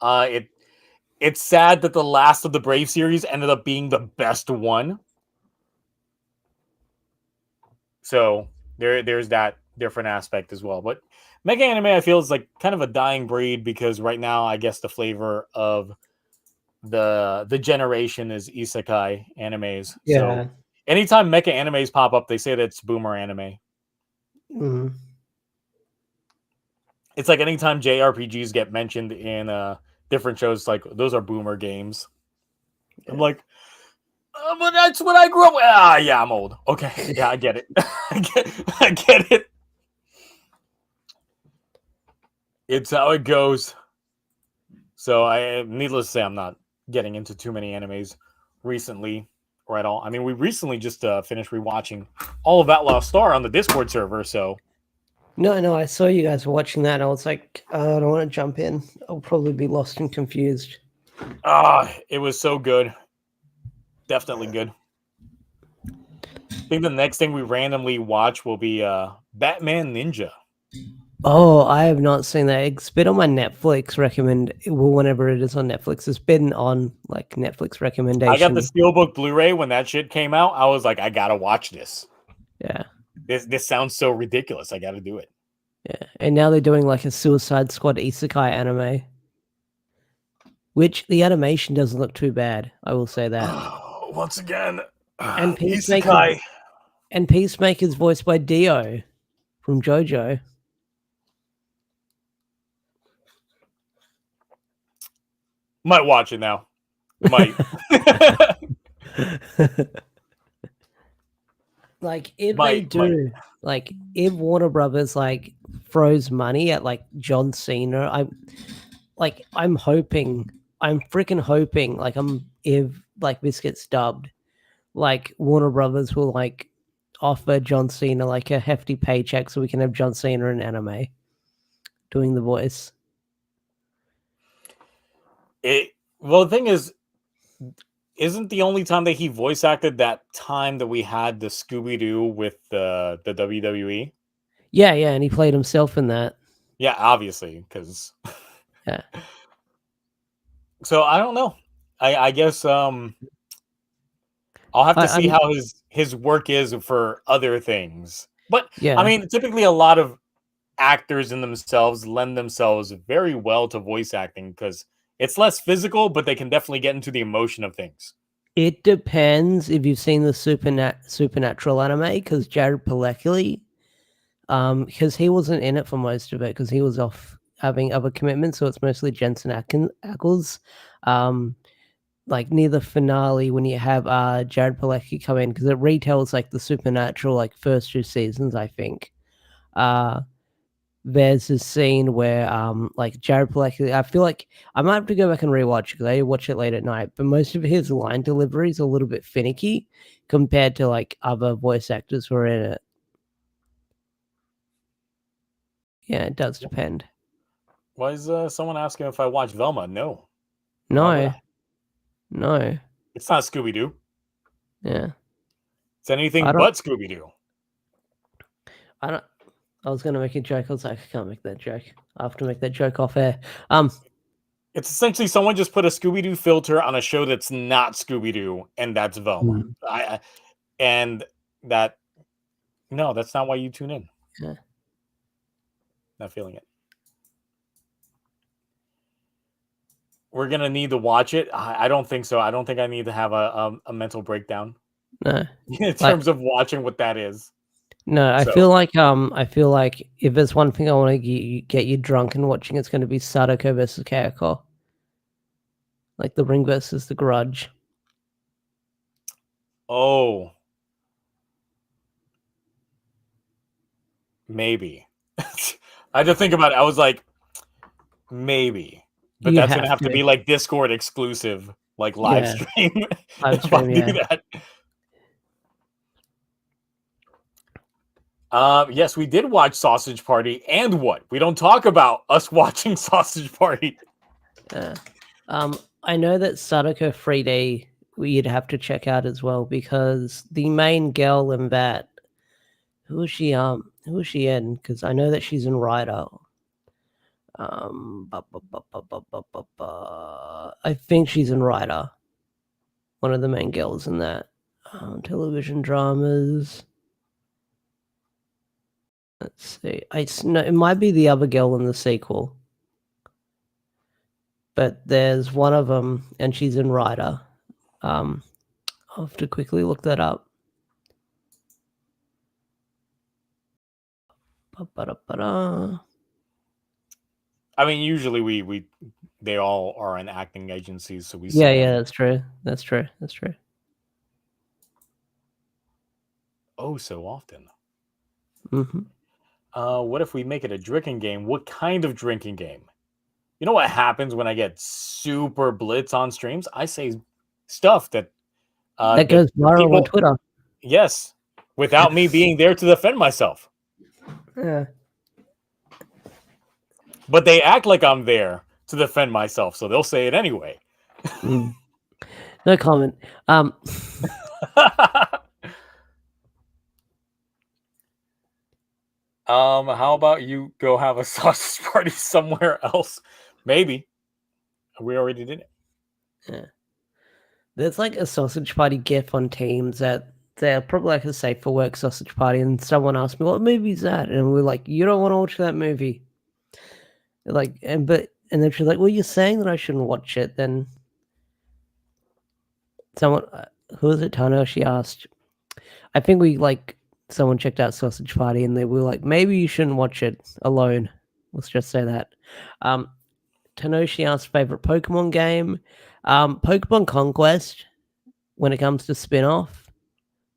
It's sad that the last of the Brave series ended up being the best one. So there's that different aspect as well. But mega anime, I feel, is like kind of a dying breed because right now, I guess the flavor of the generation is isekai animes. Yeah. So anytime mecha animes pop up, they say that it's boomer anime. Mm. It's like anytime JRPGs get mentioned in different shows, like those are boomer games. Yeah. I'm like, but that's what I grew up with. Yeah, I'm old. Okay, yeah, I get it. I get it. It's how it goes. So needless to say, I'm not getting into too many animes recently or at all. I mean, we recently just finished rewatching all of Outlaw Star on the Discord server. So no, I saw you guys watching that. I was like, I don't want to jump in. I'll probably be lost and confused. It was so good. Definitely good. I think the next thing we randomly watch will be Batman Ninja. Oh, I have not seen that. It's been on my Netflix whenever it is on Netflix. It's been on like Netflix recommendation. I got the Steelbook Blu-ray when that shit came out. I was like, I gotta watch this. Yeah. This sounds so ridiculous. I gotta do it. Yeah. And now they're doing like a Suicide Squad isekai anime. Which the animation doesn't look too bad, I will say that. Once again, and Peacemaker's voiced by Dio from JoJo. Might watch it now. Might. Like if if Warner Brothers like throws money at like John Cena, I'm freaking hoping like if like this gets dubbed, like Warner Brothers will like offer John Cena like a hefty paycheck so we can have John Cena in anime doing the voice. Well, the thing is, isn't the only time that he voice acted that time that we had the Scooby-Doo with the WWE? Yeah, and he played himself in that. Yeah, obviously, because yeah. So I don't know. I guess I'll have to see how his work is for other things. But yeah. I mean, typically a lot of actors in themselves lend themselves very well to voice acting because it's less physical, but they can definitely get into the emotion of things. It depends if you've seen the Supernatural anime, because Jared Padalecki, because he wasn't in it for most of it because he was off having other commitments, so it's mostly Jensen Ackles. Like near the finale when you have Jared Padalecki come in, because it retells like the Supernatural like first 2 seasons, I think. There's a scene where like Jared Padalecki, I feel like I might have to go back and rewatch because I watch it late at night, but most of his line delivery is a little bit finicky compared to like other voice actors who are in it. Yeah, it does depend. Why is someone asking if I watch Velma? No. No. It's not Scooby-Doo. Yeah. It's anything but Scooby-Doo. I was going to make a joke. I was like, I can't make that joke. I have to make that joke off air. It's essentially someone just put a Scooby-Doo filter on a show that's not Scooby-Doo, and that's Velma. No, that's not why you tune in. Yeah. Not feeling it. We're going to need to watch it. I don't think so. I don't think I need to have a mental breakdown. No. In terms of watching what that is. No, I So feel like if there's one thing I want to get you drunk and watching, it's going to be Sadako versus Kayako, like the Ring versus the Grudge. oh, maybe. I had to think about it. I was like, maybe, but You that's gonna have have to to, be like Discord exclusive, like live yeah, stream. live If I stream, do yeah. that. Yes, we did watch Sausage Party, and what? We don't talk about us watching Sausage Party. Yeah. I know that Sadako 3D you'd have to check out as well because the main girl in that, who is she? Who is she in? Because I know that she's in Rider. I think she's in Rider. One of the main girls in that. Television dramas. Let's see. No, it might be the other girl in the sequel. But there's one of them, and she's in Rider. I'll have to quickly look that up. Ba-ba-da-ba-da. I mean, usually they all are in acting agencies, so we see Yeah, them. that's true. That's true. That's true. Oh, so often. Hmm. What if we make it a drinking game? What kind of drinking game? You know what happens when I get super blitz on streams? I say stuff that That goes viral on people, Twitter. yes, without me being there to defend myself. Yeah. But they act like I'm there to defend myself, so they'll say it anyway. Mm. No comment. How about you go have a sausage party somewhere else? Maybe. We already did it. Yeah. There's like a sausage party gif on Teams that they're probably like a safe for work sausage party, and someone asked me, "What movie is that?" And we're like, "You don't want to watch that movie." Like, and then she's like, "Well, you're saying that I shouldn't watch it." Then someone, who was it, Tano? She asked. I think someone checked out Sausage Party, and they were like, "Maybe you shouldn't watch it alone." Let's just say that. Tanoshi asked favorite Pokemon game. Pokemon Conquest, when it comes to spin-off.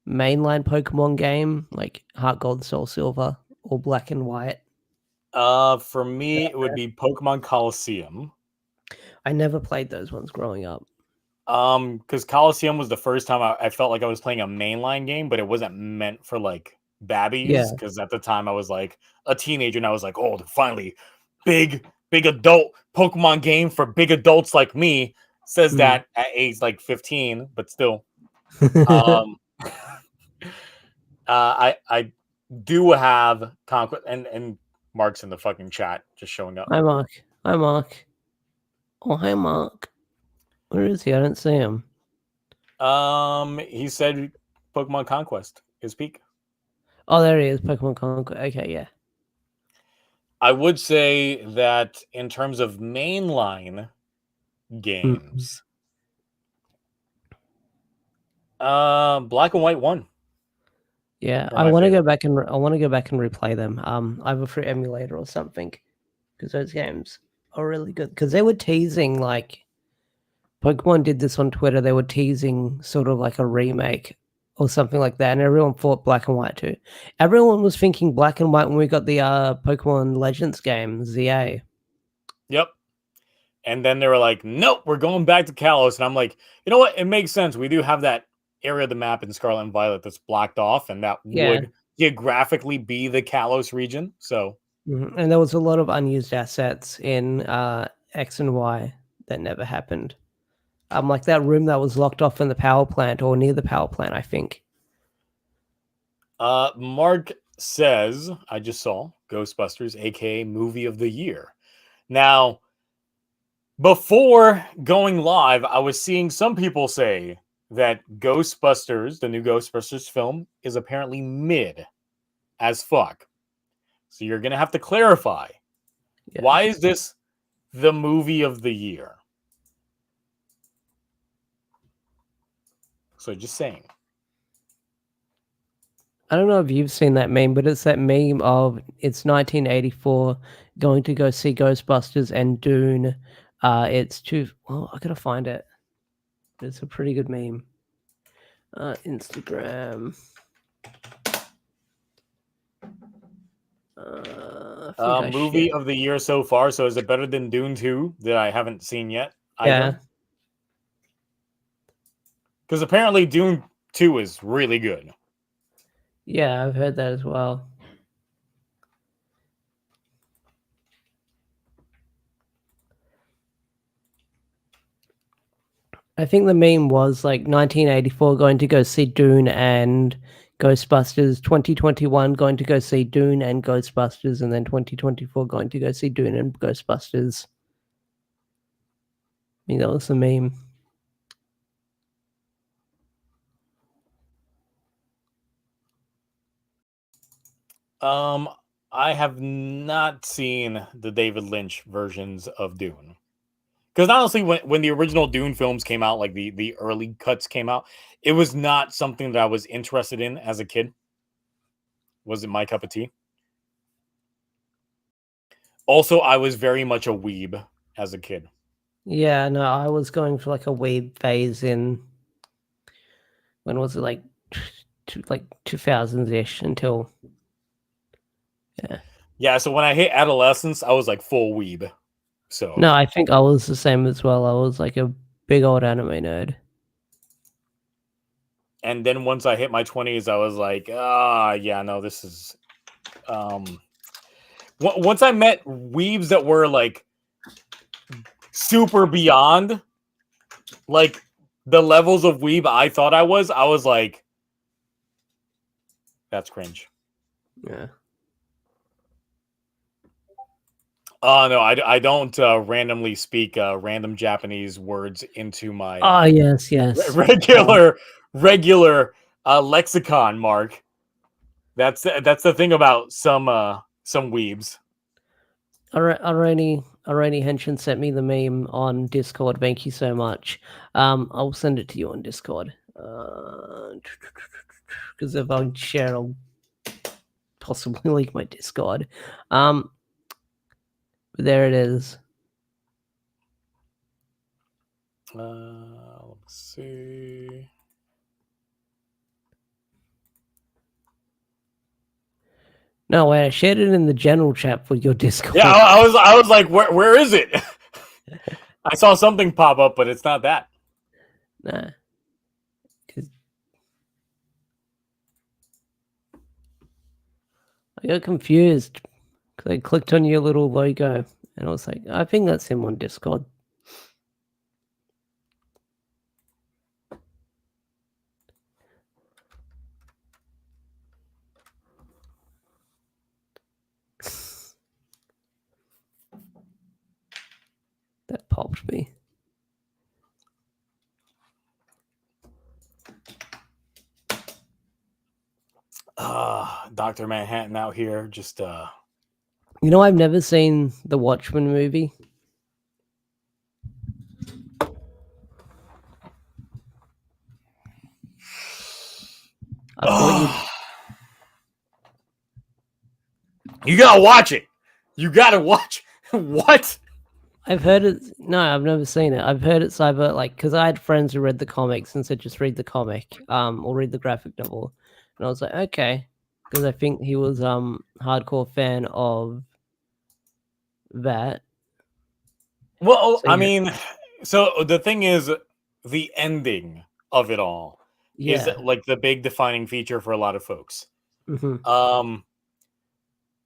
Mainline Pokemon game, like Heart Gold, Soul Silver, or Black and White. For me, it would be Pokemon Coliseum. I never played those ones growing up. Because Coliseum was the first time I felt like I was playing a mainline game, but it wasn't meant for like babbies. Yeah. Because at the time I was like a teenager, and I was like, oh, finally, big adult Pokemon game for big adults like me. Says that at age like 15, but still. I do have Conquest, and Mark's in the fucking chat just showing up. Hi, Mark. Hi, Mark. Oh, hi, Mark. Where is he? I don't see him. He said Pokemon Conquest is peak. Oh, there he is. Pokemon Conquest. Okay, yeah. I would say that in terms of mainline games, Black and White won. Yeah, for I my want to go favorite. back and replay them. Either through emulator or something, because those games are really good. Because they were teasing like Pokemon did this on Twitter. They were teasing sort of like a remake or something like that, and everyone thought Black and White too. Everyone was thinking Black and White when we got the Pokemon Legends game, ZA. Yep. And then they were like, nope, we're going back to Kalos. And I'm like, you know what? It makes sense. We do have that area of the map in Scarlet and Violet that's blocked off, and that Yeah. would geographically be the Kalos region. So, And there was a lot of unused assets in X and Y that never happened. Like that room that was locked off in the power plant or near the power plant, I think. Mark says, I just saw Ghostbusters, aka Movie of the Year. Now, before going live, I was seeing some people say that Ghostbusters, the new Ghostbusters film, is apparently mid as fuck. So you're going to have to clarify. Yeah. Why is this the movie of the year? So just saying. I don't know if you've seen that meme, but it's that meme of it's 1984, going to go see Ghostbusters and Dune. It's too. Well, I gotta find it. It's a pretty good meme. Instagram. I think I Movie shared. of the year so far. So is it better than Dune 2 that I haven't seen yet Yeah, either? Because apparently Dune 2 is really good. yeah, I've heard that as well. I think the meme was like 1984 going to go see Dune and Ghostbusters, 2021 going to go see Dune and Ghostbusters, and then 2024 going to go see Dune and Ghostbusters. I mean, that was the meme. I have not seen the David Lynch versions of Dune. Because honestly, when the original Dune films came out, like the early cuts came out, it was not something that I was interested in as a kid. Wasn't my cup of tea. Also, I was very much a weeb as a kid. Yeah, no, I was going for like a weeb phase in when was it like 2000s ish until Yeah, so when I hit adolescence, I was like full weeb. So no, I think I was the same as well. I was like a big old anime nerd. and then once I hit my 20s, I was like, yeah, no, this is once I met weebs that were like super beyond like the levels of weeb I thought I was like, that's cringe. Yeah. No, I don't randomly speak random Japanese words into my Oh yes. regular lexicon, Mark. That's the thing about some weebs. Aroni Henshin sent me the meme on Discord. Thank you so much. I'll send it to you on Discord. Because if I share, I'll possibly leak my Discord. But there it is. Let's see. No, wait, I shared it in the general chat for your Discord. Yeah, I was like, where is it? I saw something pop up, but it's not that. Nah. I got confused because I clicked on your little logo and I was like, I think that's him on Discord. That popped me. Dr. Manhattan out here just You know, I've never seen the Watchmen movie. I thought you gotta watch it. You gotta watch what? I've heard it. No, I've never seen it. I've heard it's either like because I had friends who read the comics and said just read the comic, or read the graphic novel, and I was like, okay, because I think he was hardcore fan of that. Well, So, I yeah. mean, so the thing is, the ending of it all is Yeah. like the big defining feature for a lot of folks. Mm-hmm.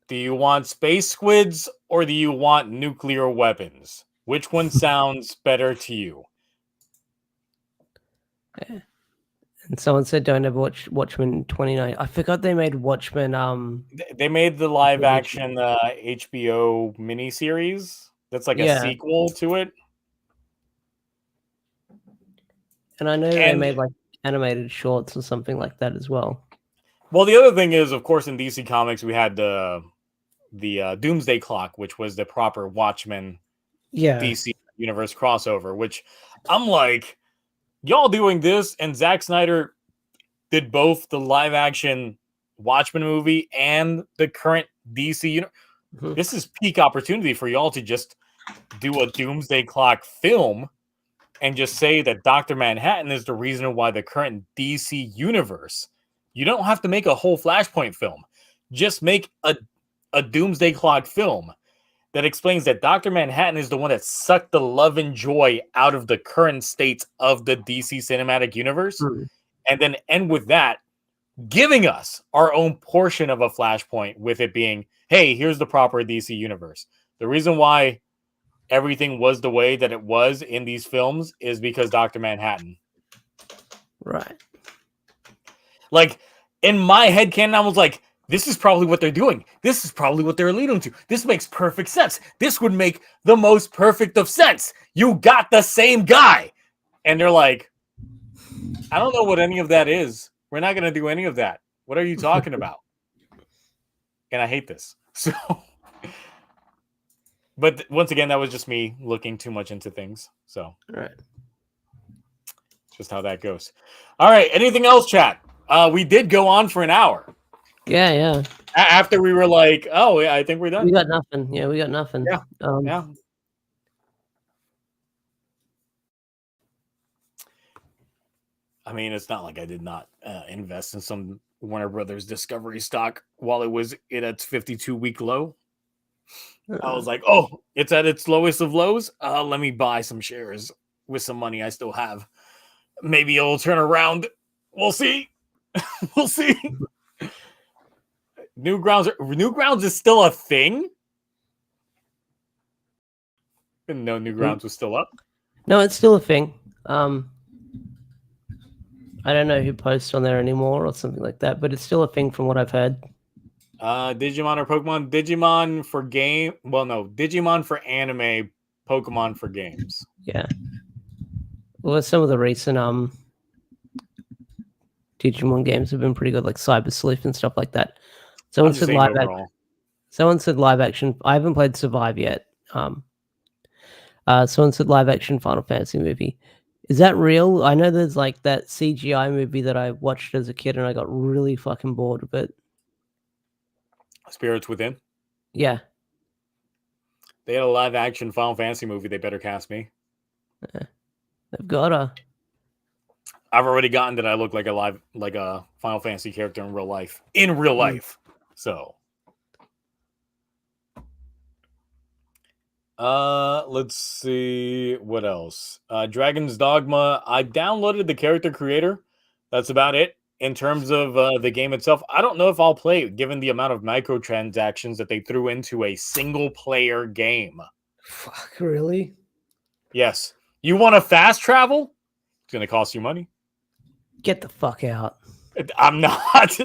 Do you want space squids or do you want nuclear weapons? Which one sounds better to you? Yeah. And someone said don't ever watch Watchmen 29. I forgot they made Watchmen. They made the live action HBO miniseries. That's like a Yeah. sequel to it. And I know they And made like animated shorts or something like that as well. well, the other thing is, of course, in DC Comics, we had the Doomsday Clock, which was the proper Watchmen DC universe crossover. Which I'm like, y'all doing this, and Zack Snyder did both the live action Watchmen movie and the current DC universe. This is peak opportunity for y'all to just do a Doomsday Clock film and just say that Dr. Manhattan is the reason why the current DC universe. You don't have to make a whole Flashpoint film. Just make a Doomsday Clock film that explains that Dr. Manhattan is the one that sucked the love and joy out of the current states of the DC cinematic universe. And then end with that, giving us our own portion of a Flashpoint, with it being, hey, here's the proper DC universe. The reason why everything was the way that it was in these films is because Dr. Manhattan. Right. Like, in my head canon, I was like, this is probably what they're doing. This is probably what they're leading to. This makes perfect sense. This would make the most perfect of sense. You got the same guy. And they're like, I don't know what any of that is. We're not going to do any of that. What are you talking about? And I hate this. So, but once again, that was just me looking too much into things. So, right. Just how that goes. All right. Anything else, chat? We did go on for an hour. Yeah. After we were like, oh, yeah, I think we're done. We got nothing. Yeah, we got nothing. Yeah. Yeah. I mean, it's not like I did not invest in some Warner Brothers Discovery stock while it was at its 52-week low. I was like, oh, it's at its lowest of lows. Let me buy some shares with some money I still have. Maybe it'll turn around. We'll see. We'll see. Newgrounds is still a thing? Didn't know Newgrounds was still up. No, it's still a thing. I don't know who posts on there anymore or something like that, but it's still a thing from what I've heard. Digimon or Pokemon? Digimon for game. Well, no, Digimon for anime, Pokemon for games. Yeah. Well, some of the recent Digimon games have been pretty good, like Cyber Sleuth and stuff like that. Someone said live action. Someone said live action. I haven't played Survive yet. Someone said live action Final Fantasy movie. Is that real? I know there's like that CGI movie that I watched as a kid and I got really fucking bored of it. Spirits Within? Yeah. They had a live action Final Fantasy movie. They better cast me. Yeah. They've gotta. I've already gotten that I look like a Final Fantasy character in real life. In real life. So. Let's see what else. Dragon's Dogma. I downloaded the character creator. That's about it in terms of the game itself. I don't know if I'll play it given the amount of microtransactions that they threw into a single player game. Fuck, really? Yes. You want to fast travel? It's going to cost you money. Get the fuck out. I'm not.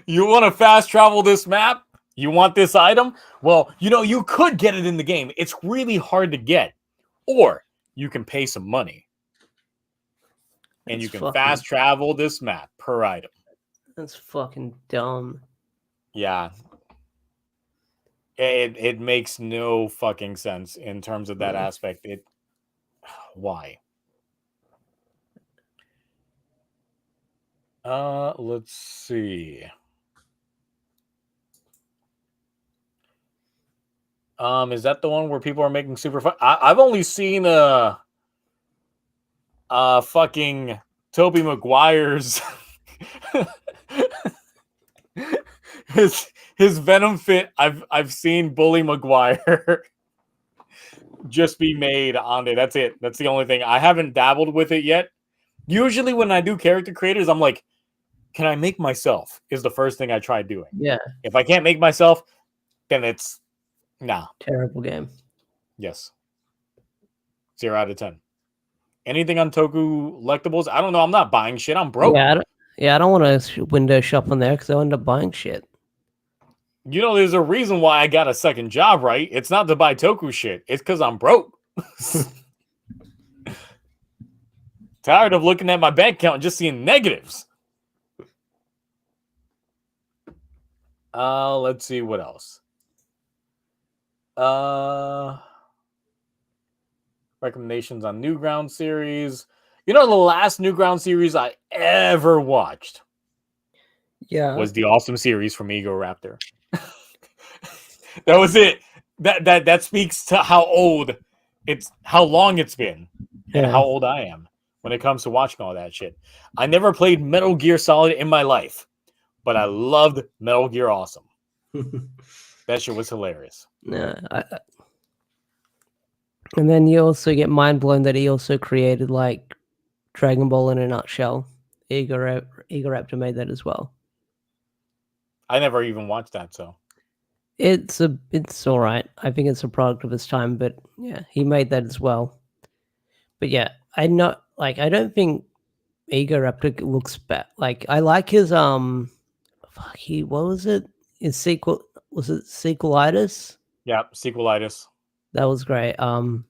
You want to fast travel this map? You want this item? Well, you could get it in the game. It's really hard to get. Or you can pay some money. And you can fast travel this map per item. That's fucking dumb. Yeah. It makes no fucking sense in terms of that aspect. Why? Let's see. Is that the one where people are making super fun? I've only seen fucking Tobey Maguire's his Venom fit. I've seen Bully Maguire just be made on there. That's it. That's the only thing. I haven't dabbled with it yet. Usually when I do character creators, I'm like, can I make myself? Is the first thing I try doing. Yeah. If I can't make myself, then it's terrible game. Yes. 0 out of 10. Anything on Toku Lectables? I don't know. I'm not buying shit. I'm broke. I don't want to window shop on there because I end up buying shit. There's a reason why I got a second job, right? It's not to buy Toku shit. It's because I'm broke. Tired of looking at my bank account and just seeing negatives. Let's see what else. Recommendations on Newgrounds series. The last Newgrounds series I ever watched. Yeah. was the awesome series from Ego Raptor. That was it. That speaks to how long it's been, and Yeah. how old I am when it comes to watching all that shit. I never played Metal Gear Solid in my life, but I loved Metal Gear Awesome. That shit was hilarious. Yeah. And then you also get mind blown that he also created like Dragon Ball in a nutshell. Ego Raptor made that as well. I never even watched that, so It's all right. I think it's a product of his time, but yeah, he made that as well. But yeah, I don't think Ego Raptor looks bad. Like I like his what was it? His sequel, was it Sequelitis? yeah, sequelitis. That was great. The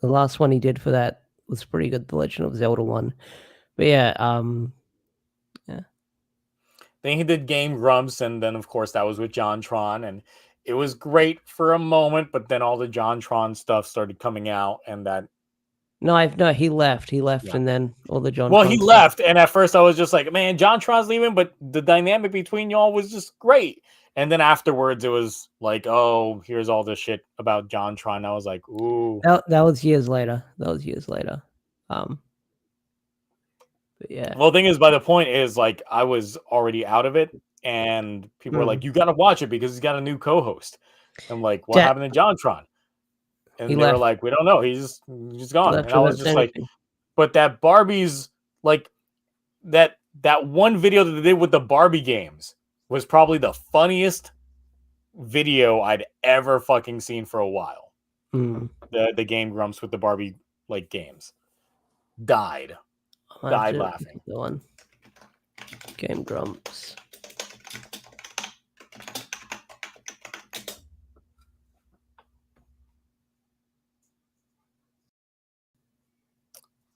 last one he did for that was pretty good, the Legend of Zelda one. But yeah, Then he did Game Grumps, and then of course that was with JonTron, and it was great for a moment, but then all the JonTron stuff started coming out, and that no, he left. He left, Yeah. and then all the John. Well, he left, and at first I was just like, man, JonTron's leaving, but the dynamic between y'all was just great. And then afterwards, it was like, oh, here's all this shit about JonTron. I was like, ooh. That was years later. But yeah. Well, the thing is, by the point is, like, I was already out of it, and people were like, you got to watch it because he's got a new co-host. I'm like, what happened to JonTron? And He they were left. like, we don't know. He's gone. Left And I was without just like, anything. but that Barbie's, like, that one video that they did with the Barbie games was probably the funniest video I'd ever fucking seen for a while. The Game Grumps with the Barbie like games. Died laughing. The one. Game Grumps.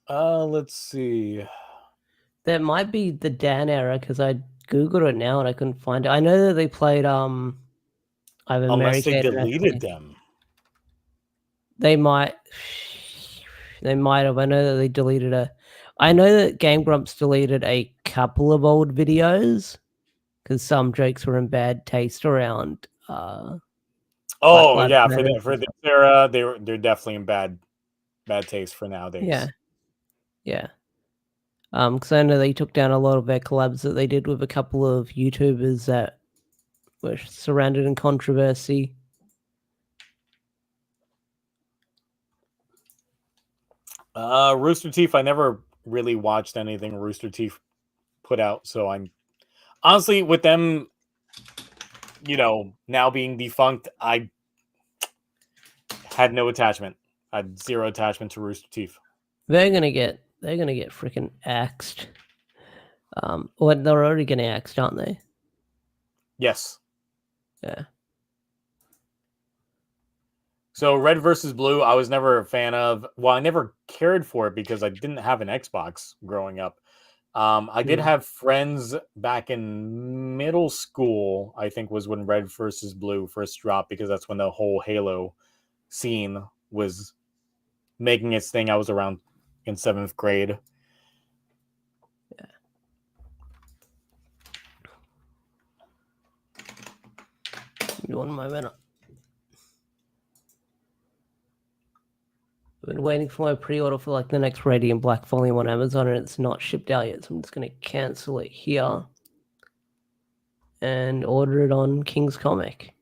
Let's see. That might be the Dan era because I googled it now and I couldn't find it. I know that they played Unless they deleted them. They might have. I know that they deleted I know that Game Grumps deleted a couple of old videos because some jokes were in bad taste around. Oh yeah, for this era, they're definitely in bad taste for nowadays. Yeah. Because I know they took down a lot of their collabs that they did with a couple of YouTubers that were surrounded in controversy. Rooster Teeth, I never really watched anything Rooster Teeth put out, so I'm honestly with them, now being defunct, I had no attachment. I had zero attachment to Rooster Teeth. They're gonna get freaking axed. Well, they're already getting axed, aren't they? Yes. Yeah. So Red versus Blue, I was never a fan of. Well, I never cared for it because I didn't have an Xbox growing up. I did have friends back in middle school, I think was when Red versus Blue first dropped, because that's when the whole Halo scene was making its thing. I was around in 7th grade. Yeah. Give me 1 moment. I've been waiting for my pre-order for like the next Radiant Black volume on Amazon, and it's not shipped out yet, so I'm just going to cancel it here and order it on King's Comic.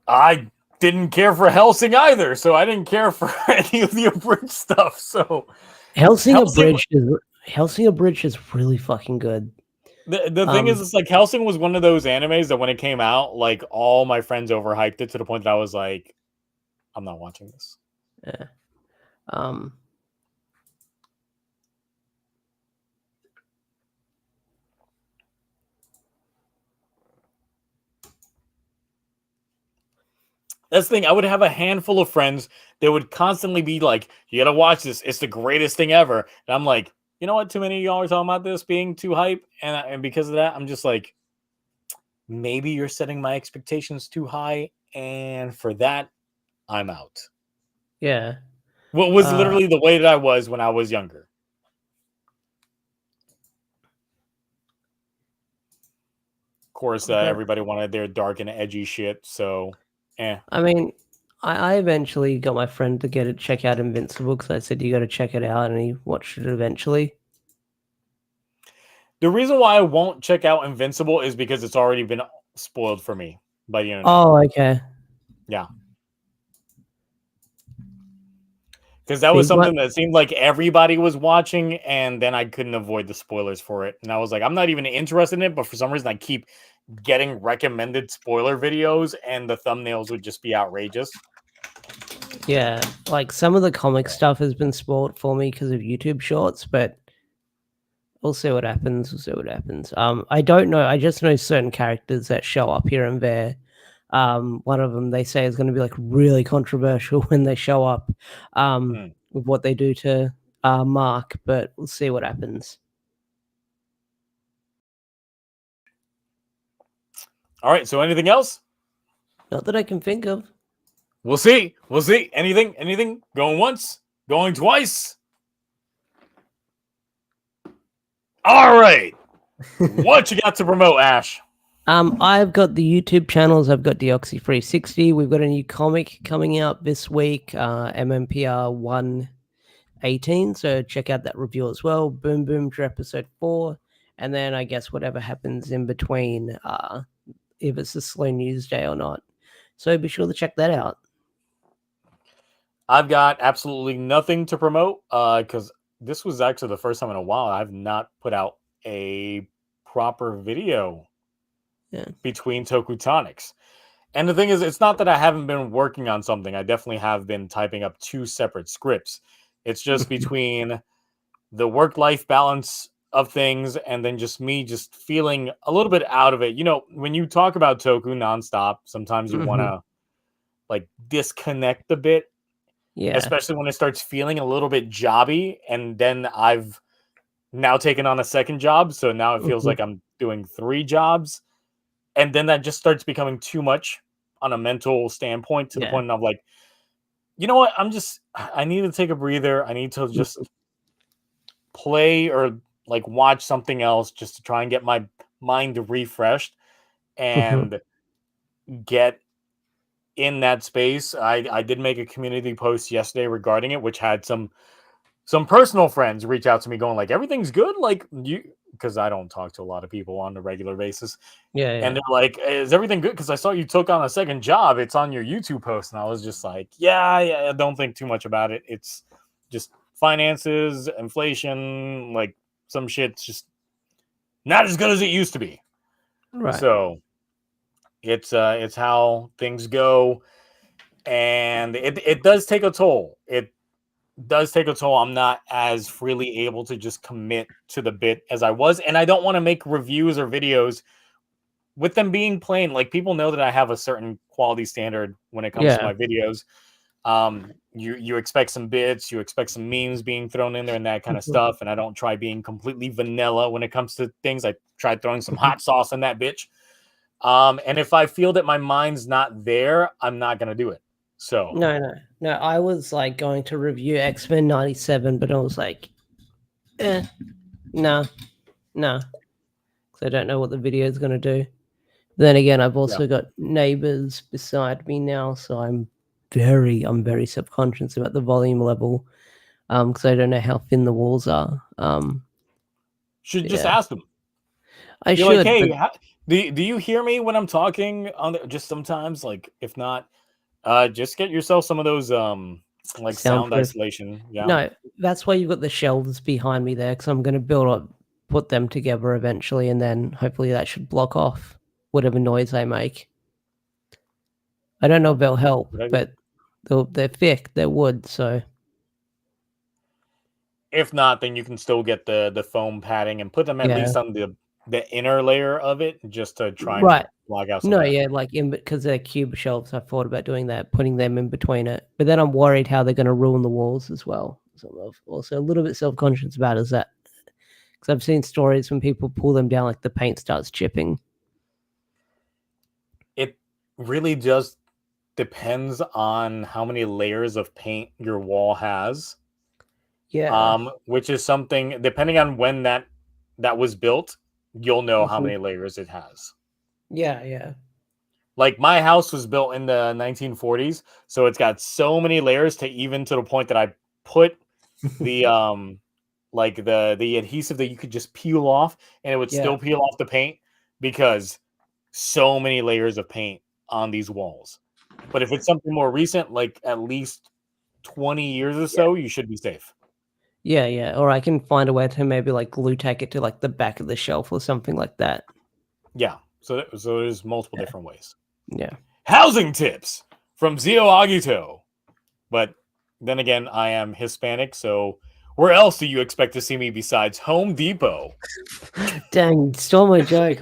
I didn't care for Hellsing either, so I didn't care for any of the abridged stuff. So Hellsing Abridged is really fucking good. The thing is, it's like Hellsing was one of those animes that when it came out, like all my friends overhyped it to the point that I was like, I'm not watching this. Yeah. That's the thing. I would have a handful of friends that would constantly be like, you gotta watch this. It's the greatest thing ever. And I'm like, you know what? Too many of y'all are talking about this being too hype. And because of that, I'm just like, maybe you're setting my expectations too high. And for that, I'm out. Yeah. What was literally the way that I was when I was younger. Of course, everybody wanted their dark and edgy shit, so I mean, I eventually got my friend to check out Invincible because I said you got to check it out, and he watched it eventually. The reason why I won't check out Invincible is because it's already been spoiled for me by the internet. Oh, okay. Yeah. Because that was something that seemed like everybody was watching, and then I couldn't avoid the spoilers for it. And I was like, I'm not even interested in it, but for some reason I keep getting recommended spoiler videos, and the thumbnails would just be outrageous. Yeah, like some of the comic stuff has been spoiled for me because of YouTube Shorts, but we'll see what happens. We'll see what happens. I don't know. I just know certain characters that show up here and there. One of them they say is going to be like really controversial when they show up with what they do to Mark, but we'll see what happens. All right. So anything else? Not that I can think of. We'll see. We'll see. Anything? Going once? Going twice? All right. What you got to promote, Ash? I've got the YouTube channels. I've got Deoxy360. We've got a new comic coming out this week, MMPR 118. So check out that review as well. Boomboomger episode 4. And then I guess whatever happens in between, if it's a slow news day or not. So be sure to check that out. I've got absolutely nothing to promote because this was actually the first time in a while I've not put out a proper video between TokuTonics. And the thing is, it's not that I haven't been working on something. I definitely have been typing up 2 separate scripts. It's just between the work-life balance of things and then just me just feeling a little bit out of it. You know, when you talk about Toku nonstop, sometimes you want to like disconnect a bit. Yeah. Especially when it starts feeling a little bit jobby. And then I've now taken on a second job. So now it feels like I'm doing 3 jobs. And then that just starts becoming too much on a mental standpoint to the point of like, you know what? I need to take a breather. I need to just play or like watch something else just to try and get my mind refreshed and get in that space. I did make a community post yesterday regarding it, which had some personal friends reach out to me going like, everything's good? Like because I don't talk to a lot of people on a regular basis. And they're like, is everything good? Because I saw you took on a second job. It's on your YouTube post. And I was just like, yeah, don't think too much about it. It's just finances, inflation, like some shit's just not as good as it used to be. Right. So it's how things go. And it does take a toll. It does take a toll. I'm not as freely able to just commit to the bit as I was. And I don't want to make reviews or videos with them being plain. Like, people know that I have a certain quality standard when it comes to my videos. You expect some bits, you expect some memes being thrown in there and that kind of stuff. And I don't try being completely vanilla when it comes to things. I try throwing some hot sauce in that bitch. And if I feel that my mind's not there, I'm not going to do it. So no. I was like going to review X-Men 97, but I was like, no. Because I don't know what the video is going to do. Then again, I've also got neighbors beside me now, so I'm very subconscious about the volume level, because I don't know how thin the walls are. Should just ask them. I should. Like, hey, do you hear me when I'm talking on just sometimes? Like, if not, just get yourself some of those like sound isolation. Yeah. No, that's why you've got the shelves behind me there, because I'm going to put them together eventually, and then hopefully that should block off whatever noise I make. I don't know if they'll help, but they're thick, they're wood, so. If not, then you can still get the foam padding and put them at least on the inner layer of it, just to try and block out some. Like because they're cube shelves, I thought about doing that, putting them in between it. But then I'm worried how they're going to ruin the walls as well. So I'm also a little bit self-conscious about is that, because I've seen stories when people pull them down, like the paint starts chipping. It really does depends on how many layers of paint your wall has. Yeah. Which is something, depending on when that was built, you'll know how many layers it has. Yeah, yeah. Like my house was built in the 1940s, so it's got so many layers to the point that I put the like the adhesive that you could just peel off and it would still peel off the paint, because so many layers of paint on these walls. But if it's something more recent, like at least 20 years or so, you should be safe. Yeah, yeah. Or I can find a way to maybe like glue tack it to like the back of the shelf or something like that. Yeah. So there's multiple different ways. Yeah. Housing tips from Zio Agito. But then again, I am Hispanic, so where else do you expect to see me besides Home Depot? Dang, stole my joke.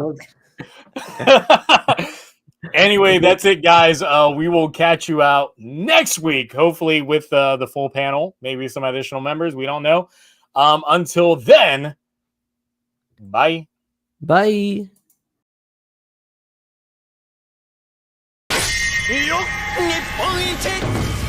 Anyway, that's it, guys. We will catch you out next week, hopefully with the full panel, maybe some additional members. We don't know. Until then, bye. Bye. いいよ日本一